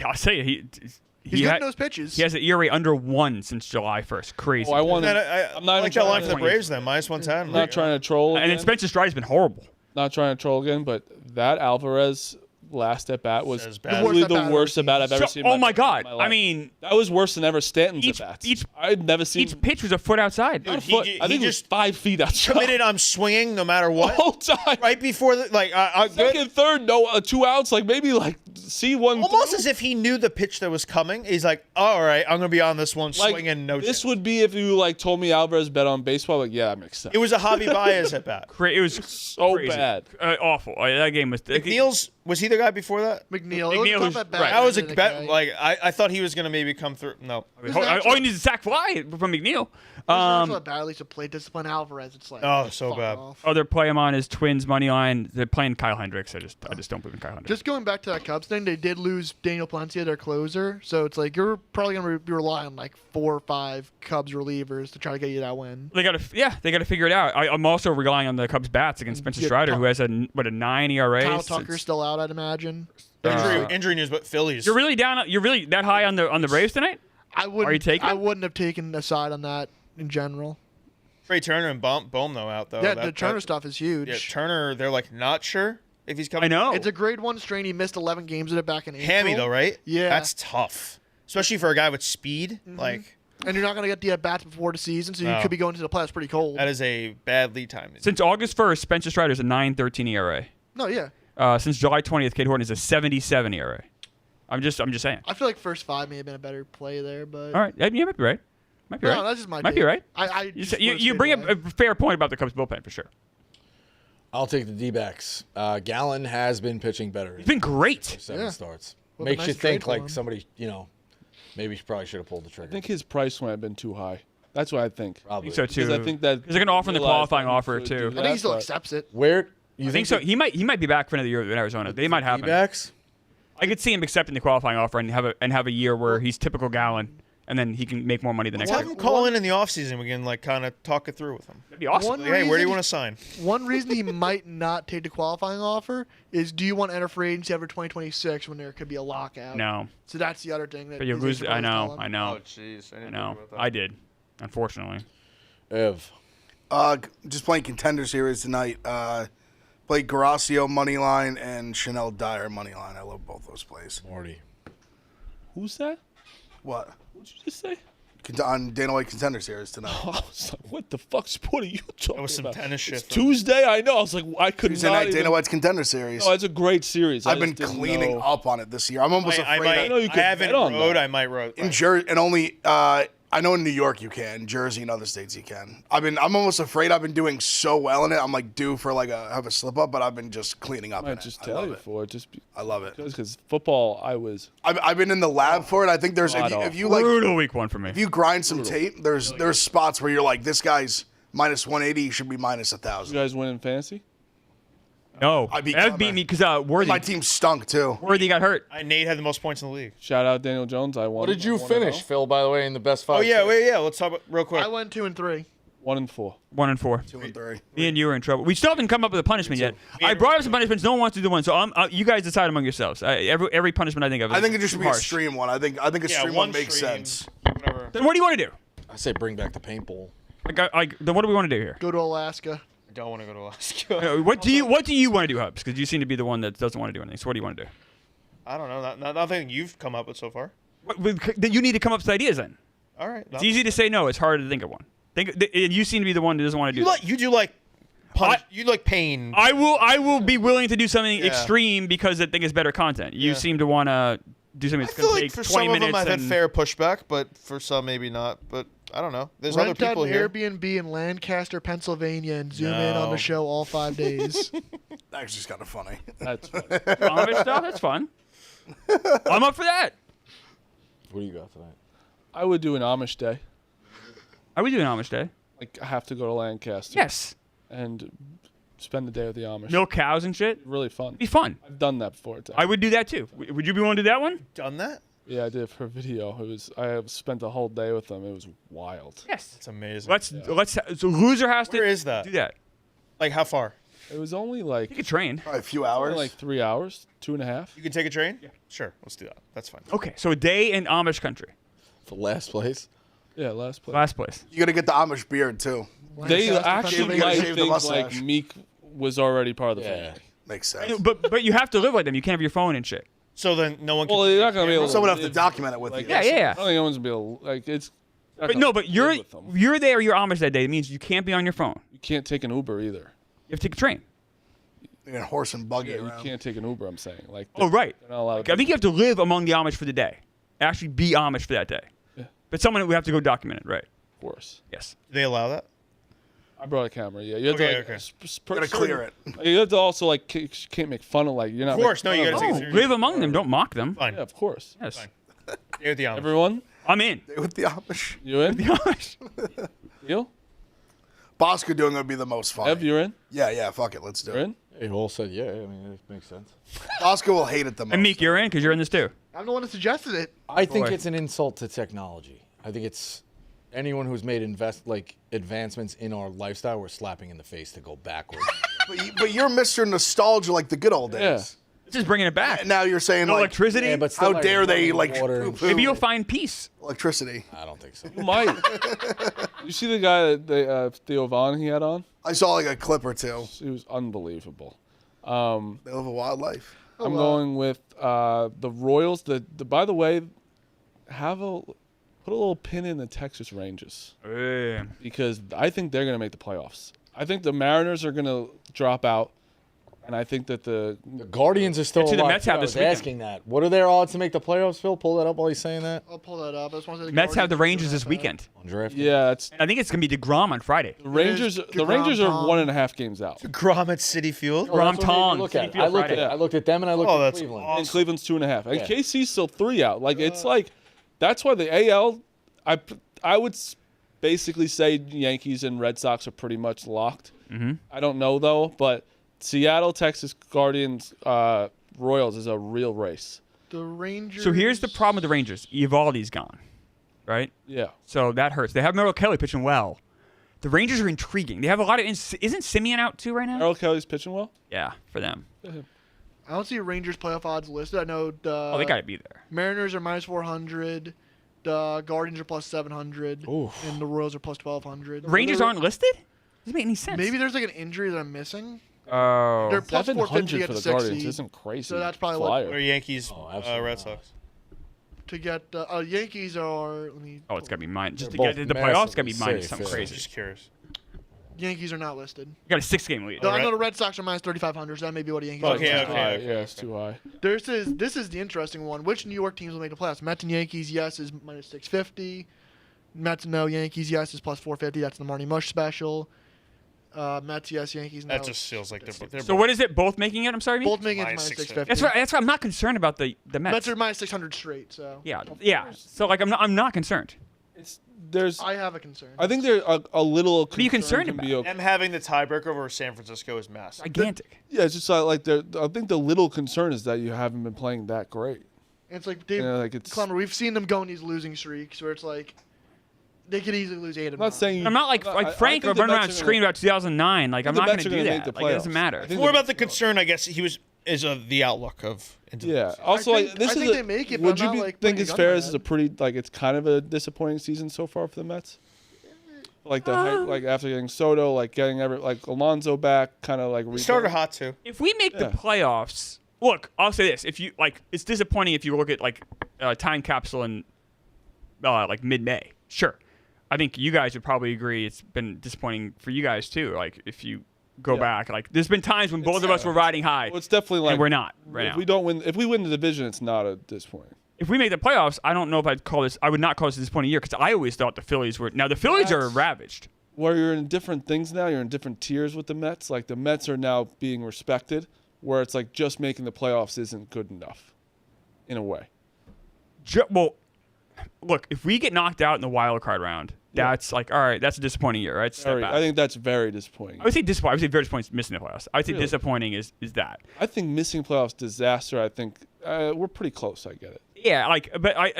I'll say it. He's good in those pitches. He has an ERA under 1 since July 1st. Crazy. Oh, I want I I'm not like even that line trying for the to- Braves then, minus 110. I'm not trying to troll. and then again. Spencer Stride's been horrible. Not trying to troll again, but that Alvarez last at bat was As bad. probably The the worst at bat I've ever seen. Oh in my God! in my life. I mean, that was worse than ever Stanton's each- at bats. each- I'd never seen each pitch was a foot outside. not a he foot. ju- I think he it was just 5 feet outside. Committed on swinging no matter the what. whole time. Right before the good. Second, third, no, 2 outs. Like maybe like see one. Almost through. as if he knew the pitch that was coming. He's like, all right, I'm going to be on this one, Like, swinging no this chance. would be if you like told me Alvarez bet on baseball. Like yeah, that makes sense. It was a Javi Baez at bat. It was so crazy. bad. Awful. That game was. McNeil's, was he the guy before that? McNeil. McNeil It was was- tough at bat. right. That was a Didn't bet. it? Like, I thought he was going to maybe come through. No. All you need is a sack fly from McNeil. At bat, at least to play discipline Alvarez. It's like Oh, so fuck bad. off. Other play him on his Twins money line. They're playing Kyle Hendricks. I just don't believe in Kyle Hendricks. Just going back to that Cubs thing, they did lose Daniel Palencia, their closer. So it's like you're probably going to rely on like 4 or 5 Cubs relievers to try to get you that win. They got to figure it out. I'm also relying on the Cubs bats against Spencer Yeah, Strider, who has a 9 ERA. Kyle It's- Tucker's still out, I'd imagine. Injury news, but Phillies. You're really down. You're really that high on the Braves tonight? I wouldn't. Are you taking I it? wouldn't have taken a side on that in general. Trey Turner and Bohm though out though. Yeah, the Turner stuff is huge. Yeah, Turner. They're like not sure if he's coming. I know. It's a grade 1 strain. He missed 11 games with it back in April. Hammy though, right? Yeah. That's tough, especially for a guy with speed. Like And you're not going to get the at-bats before the season, so you No. could be going to the playoffs pretty cold. that is a bad lead time. Since August 1st, Spencer Strider's a 9.13 ERA. No, yeah. Since July 20th, Cade Horton is a 77 ERA. I'm just saying. I feel like first 5 may have been a better play there, but All right, yeah, you might be right. Might be no, right. that's just my Might be take. right. I You, just say- you, would've you stayed bring up away. a fair point about the Cubs bullpen for sure. I'll take the D-backs. Gallen has been pitching better. It's been great. 7 Yeah. starts. Would've been Makes nice you to trade think for like him. somebody, maybe he probably should have pulled the trigger. I think his price might have been too high. That's what I think. I Probably. think so too. Because I think that they're going to offer him the realize qualifying that he offer could too. do I think he still but- accepts it. Where you I think so. He might be back for another year in Arizona. They might have him. D-backs? I could see him accepting the qualifying offer and have a year where he's typical Gallen, and then he can make more money the next Have year. him call in the offseason. We can like kind of talk it through with him. That'd be awesome. One Like, hey, where do you reason- want to sign? One reason he might not take the qualifying offer is, do you want to enter free agency after 2026 when there could be a lockout? No, So that's the other thing. That but you is lose. I probably know. telling. I know. jeez. I know. I did, unfortunately. Ev. Just playing Contender Series tonight. Played Garasio money line and Chanel Dyer money line. I love both those plays. Morty. Who's that? What? What'd you just say? on Dana White Contender Series tonight. I was like, what the fuck sport are you talking That was some about? tennis shit. It's Tuesday, I know. I was like, I could Tuesday not night, even... Dana White's Contender Series. No, it's a great series. I've been cleaning up on it this year. I'm almost I afraid. might. you I could haven't bet on rode. that. I might rode. In Jersey, and only I know in New York you can, Jersey and other states you can. I'm almost afraid. I've been doing so well in it. I'm like due for have a slip up, but I've been just cleaning up. I in might just it. tell you for it. I love it. Because football, I've been in the lab for it. I think there's if you like Brutal week one for me. if you grind some tape, there's spots where you're like, this guy's minus 180, he should be minus you 1,000. guys win in fantasy. No, I beat that Connor. beat me because Worthy. My team stunk too. Worthy got hurt. Nate had the most points in the league. Shout out Daniel Jones. I won. What did you I won finish, Phil? By the way, in the best 5. Oh yeah, let's talk about real quick. I went 2 and 3. 1-4. 1-4. 2 and 3. Me and you are in trouble. We still haven't come up with a punishment yet. I brought up some punishments. No one wants to do one, so you guys decide among yourselves. Every punishment I think of. I think it just should be a harsh. stream one. I think a stream one makes stream, sense. Whatever. Then what do you want to do? I say bring back the paintball. Then what do we want to do here? Go to Alaska. I don't want to go to Alaska. What do you want to do, Hubs? Because you seem to be the one that doesn't want to do anything. So what do you want to do? I don't know. Nothing you've come up with so far. Then you need to come up with ideas. Then All right. it's easy to say no. It's harder to think of one. You seem to be the one that doesn't want to do that. You do like you like pain. I will be willing to do something Yeah. extreme because I think it's better content. You Yeah. seem to want to do something I that's feel going to like take for 20 some of minutes. them I've had and- fair pushback, but for some maybe not. But I don't know. There's Rent other people out an here. Airbnb in Lancaster, Pennsylvania, and zoom in on No. the show all 5 days. That's just kind of funny. That's funny. Amish stuff. That's fun. I'm up for that. What do you got tonight? I would do an Amish day. Are we doing Amish Day? Like, I have to go to Lancaster. Yes. And spend the day with the Amish. Milk cows and shit. Really fun. Be fun. I've done that before. I would do that too. Would you be willing to do that one? Done that? Yeah, I did for a video. I have spent a whole day with them. It was wild. Yes. It's amazing. So loser has to Where is that? do that. Like how far? It was only like You could train. Probably a few hours. like 3 hours, 2.5. You can take a train? Yeah. Sure. Let's do that. That's fine. Okay, so a day in Amish country. For last place. Yeah, last place. Last place. You got to get the Amish beard too. They Lancaster, actually Pennsylvania. might Shave the think like mustache. Meek was already part of the Yeah. family. Makes sense. But you have to live like them. You can't have your phone and shit. So then no one can. Well, you're not gonna be able to. Someone have to live- document it with like, you. Yeah, yeah, I yeah. don't think anyone's gonna be able. Like it's. But you're there. You're Amish that day. It means you can't be on your phone. You can't take an Uber either. You have to take a train. You got horse and buggy Yeah, you around. can't take an Uber. I'm saying like. Oh, right. They're not allowed. I think you have to live among the Amish for the day. Actually be Amish for that day. Yeah. But someone we have to go document it, right? Of course. Yes. Do they allow that? I brought a camera. Yeah, you have Okay, to. Like, okay. Gotta clear it. You have to also like can't make fun of like you're not. Of course, making no, you fun gotta of take them. it Oh, seriously. live among them. Don't mock them. Fine. Yeah, of course. Yes. Fine. Stay with the Amish. Everyone, I'm in. With the Amish. you in? The Amish. You? Bosco doing would be the most fun. Ev, you're in? Yeah, fuck it. Let's do You're it. in? They all said yeah. I mean, it makes sense. Bosco will hate it the most. And Meek, you're in because you're in this too. I'm the one that suggested it. I think Boy. it's an insult to technology. I think it's anyone who's made advancements in our lifestyle, we're slapping in the face to go backwards. But you're Mr. Nostalgia like the good old days. Just bringing it back. Now you're saying No like electricity. Yeah, but still, how dare they running like water and poo-poo Maybe you'll find peace. electricity. I don't think so. You might. You see the guy that Theo Vaughn he had on? I saw like a clip or two. He was unbelievable. They live a wild life. I'm going with the Royals. By the way, put a little pin in the Texas Rangers because I think they're gonna make the playoffs. I think the Mariners are gonna drop out, and I think that the The Guardians are still Actually, the alive. Mets too. have I this was weekend. asking that. What are their odds to make the playoffs, Phil? Pull that up while he's saying that. I'll pull that up. I just want to say Mets have the Guardians Rangers this are weekend. On draft. yeah, it's I think it's gonna be DeGrom on Friday. the Rangers. The DeGrom, Rangers are Tom. 1.5 games out, Grom at City Field. Well, that's Rom what made me Tong, look City at. Field Friday. I looked at them and I looked Oh, at that's Cleveland. awesome. and Cleveland's 2.5, and Yeah. KC's still 3 out. Like it's like that's why the AL. I would basically say Yankees and Red Sox are pretty much locked. Mm-hmm. I don't know though, but Seattle, Texas, Guardians, Royals is a real race. The Rangers. So here's the problem with the Rangers. Evaldi's gone, right? Yeah. So that hurts. They have Merrill Kelly pitching well. The Rangers are intriguing. They have a lot of. Isn't Simeon out too right now? Merrill Kelly's pitching well. Yeah, for them. I don't see Rangers playoff odds listed. I know the Oh, they got to be there. Mariners are minus 400. The Guardians are plus 700. Oof. And the Royals are plus 1200. The Rangers aren't listed? Doesn't make any sense. Maybe there's like an injury that I'm missing. Oh. They're plus 450 700 at for the the 6 Guardians seed. isn't crazy. So that's probably Flyer. Or Yankees, Oh, absolutely Red not. Sox. to get Yankees are. Let me. Oh, it's got to be minus. Just to They're get to the both playoffs, it's got to be massively minus something safe, yeah. crazy. Just curious. Yankees are not listed. You got a 6-game lead. I know the Red Sox are minus 3,500. So that may be what the Yankees are. Okay, listed. okay. Yeah, it's too high. This is the interesting one. Which New York teams will make the playoffs? Mets and Yankees, yes, is minus 650. Mets no, Yankees, yes, is plus 450. That's the Marnie Mush special. Mets, yes, Yankees, no. That just feels like they're So what is it? Both making it? I'm sorry, Both making it minus minus 650. 650. That's why I'm not concerned about the Mets. Mets are minus 600 straight. So Yeah. So like I'm not concerned. There's. I have a concern. I think there's a little. are you concerned can be about? okay. Them having the tiebreaker over San Francisco is massive. Gigantic. Yeah, it's just like I think the little concern is that you haven't been playing that great. It's like Dave Yeah, like it's. Clemmer. We've seen them go in these losing streaks where it's like they could easily lose 8 of I'm them. not saying. I'm not like Frank or think the running around Mets are screaming gonna- about 2009. Like I'm the not going Mets to are do gonna that. make the Like it doesn't playoffs. matter. I think More about the concern, I guess, is the outlook of. Into the Yeah. season. Also, I think- like this I is. think they make it, but would I'm you not, be, like, think putting a it's gun fair? to my This is a head. pretty like it's kind of a disappointing season so far for the Mets. Like like after getting Soto, like getting Alonso back, kind of like. Starter hot too. If we make the Yeah. playoffs, look, I'll say this: if you like, it's disappointing if you look at like time capsule in like mid-May. Sure, I think you guys would probably agree it's been disappointing for you guys too. Like if you go Yeah. back, like there's been times when both of us were riding high, Well, it's definitely like and we're not right if now. we don't win, if we win the division, it's not a disappointing. If we make the playoffs, I don't know if I'd call this. I would not call this a disappointing year because I always thought the Phillies were. Now the Phillies are ravaged. Where you're in different things now, you're in different tiers with the Mets. Like the Mets are now being respected, where it's like just making the playoffs isn't good enough, in a way. Well, look, if we get knocked out in the wild card round, that's like all right. That's a disappointing year, right? Step back. I think that's very disappointing. I would say disappointing. I would say very disappointing missing the playoffs. I would say Really? disappointing is that. I think missing playoffs disaster. I think we're pretty close. I get it. Yeah, but I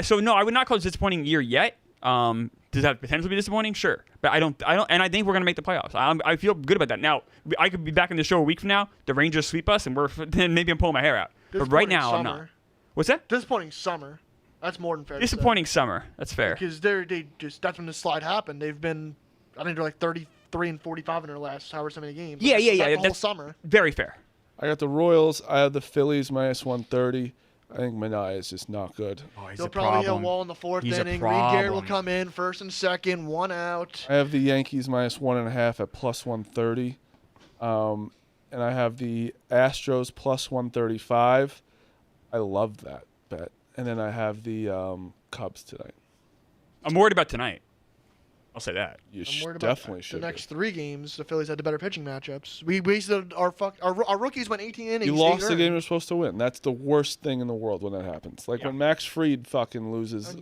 would not call it a disappointing year yet. Does that potentially be disappointing? Sure, but I don't, and I think we're gonna make the playoffs. I feel good about that. Now, I could be back in the show a week from now. The Rangers sweep us, and then maybe I'm pulling my hair out. But right now, I'm not. What's that? Disappointing summer. That's more than fair. Disappointing summer. That's fair. Because they just that's when the slide happened. They've been, I think they're like 33 and 45 in their last however so many games. Yeah. That's the whole That's summer. Very fair. I got the Royals. I have the Phillies minus 130. I think Manaea is just not good. Oh, he's They'll probably hit a wall in the fourth He's a inning. Reed Garrett will problem. come in first and second, 1 out. I have the Yankees minus 1.5 at plus 130. And I have the Astros plus 135. I love that bet. And then I have the Cubs tonight. I'm worried about tonight. I'll say that. You I'm worried about definitely the should. next 3 games. The Phillies had the better pitching matchups. We wasted our rookies went 18 innings. You 8 lost the earned. game you're supposed to win. That's the worst thing in the world when that happens. Like when Max Fried fucking loses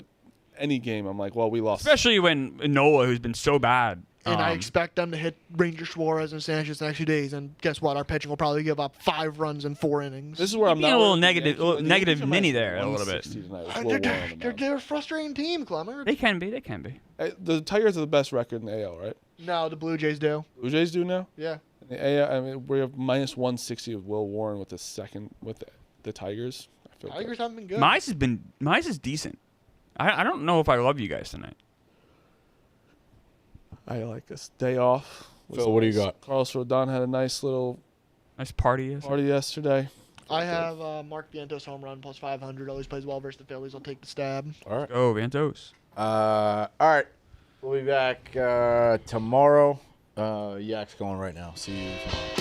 any game, I'm like, well, we lost. Especially when Nola, who's been so bad. And I expect them to hit Ranger Suarez and Sanchez the next few days. And guess what? Our pitching will probably give up 5 runs in 4 innings. This is where I'm being not a little worried about the negative- Yankees. The negative Yankees are mini minus there a little bit. 160 tonight. It's a little low on the mound. They're a frustrating team, Clemmer. They can be. They can be. Hey, the Tigers are the best record in the AL, right? No, the Blue Jays do. Blue Jays do now. Yeah. In the AL, I mean, we have minus 160 with Will Warren with the Tigers. I feel Tigers good. haven't been good. Mize is decent. I don't know if I love you guys tonight. I like this day off. Phil, what do you got? Carlos Rodon had a nice little Nice party. Is party yesterday. I have Mark Vientos home run plus 500. Always plays well versus the Phillies. I'll take the stab. All right. Oh, Vantos. All right. We'll be back tomorrow. Yak's going right now. See you tomorrow.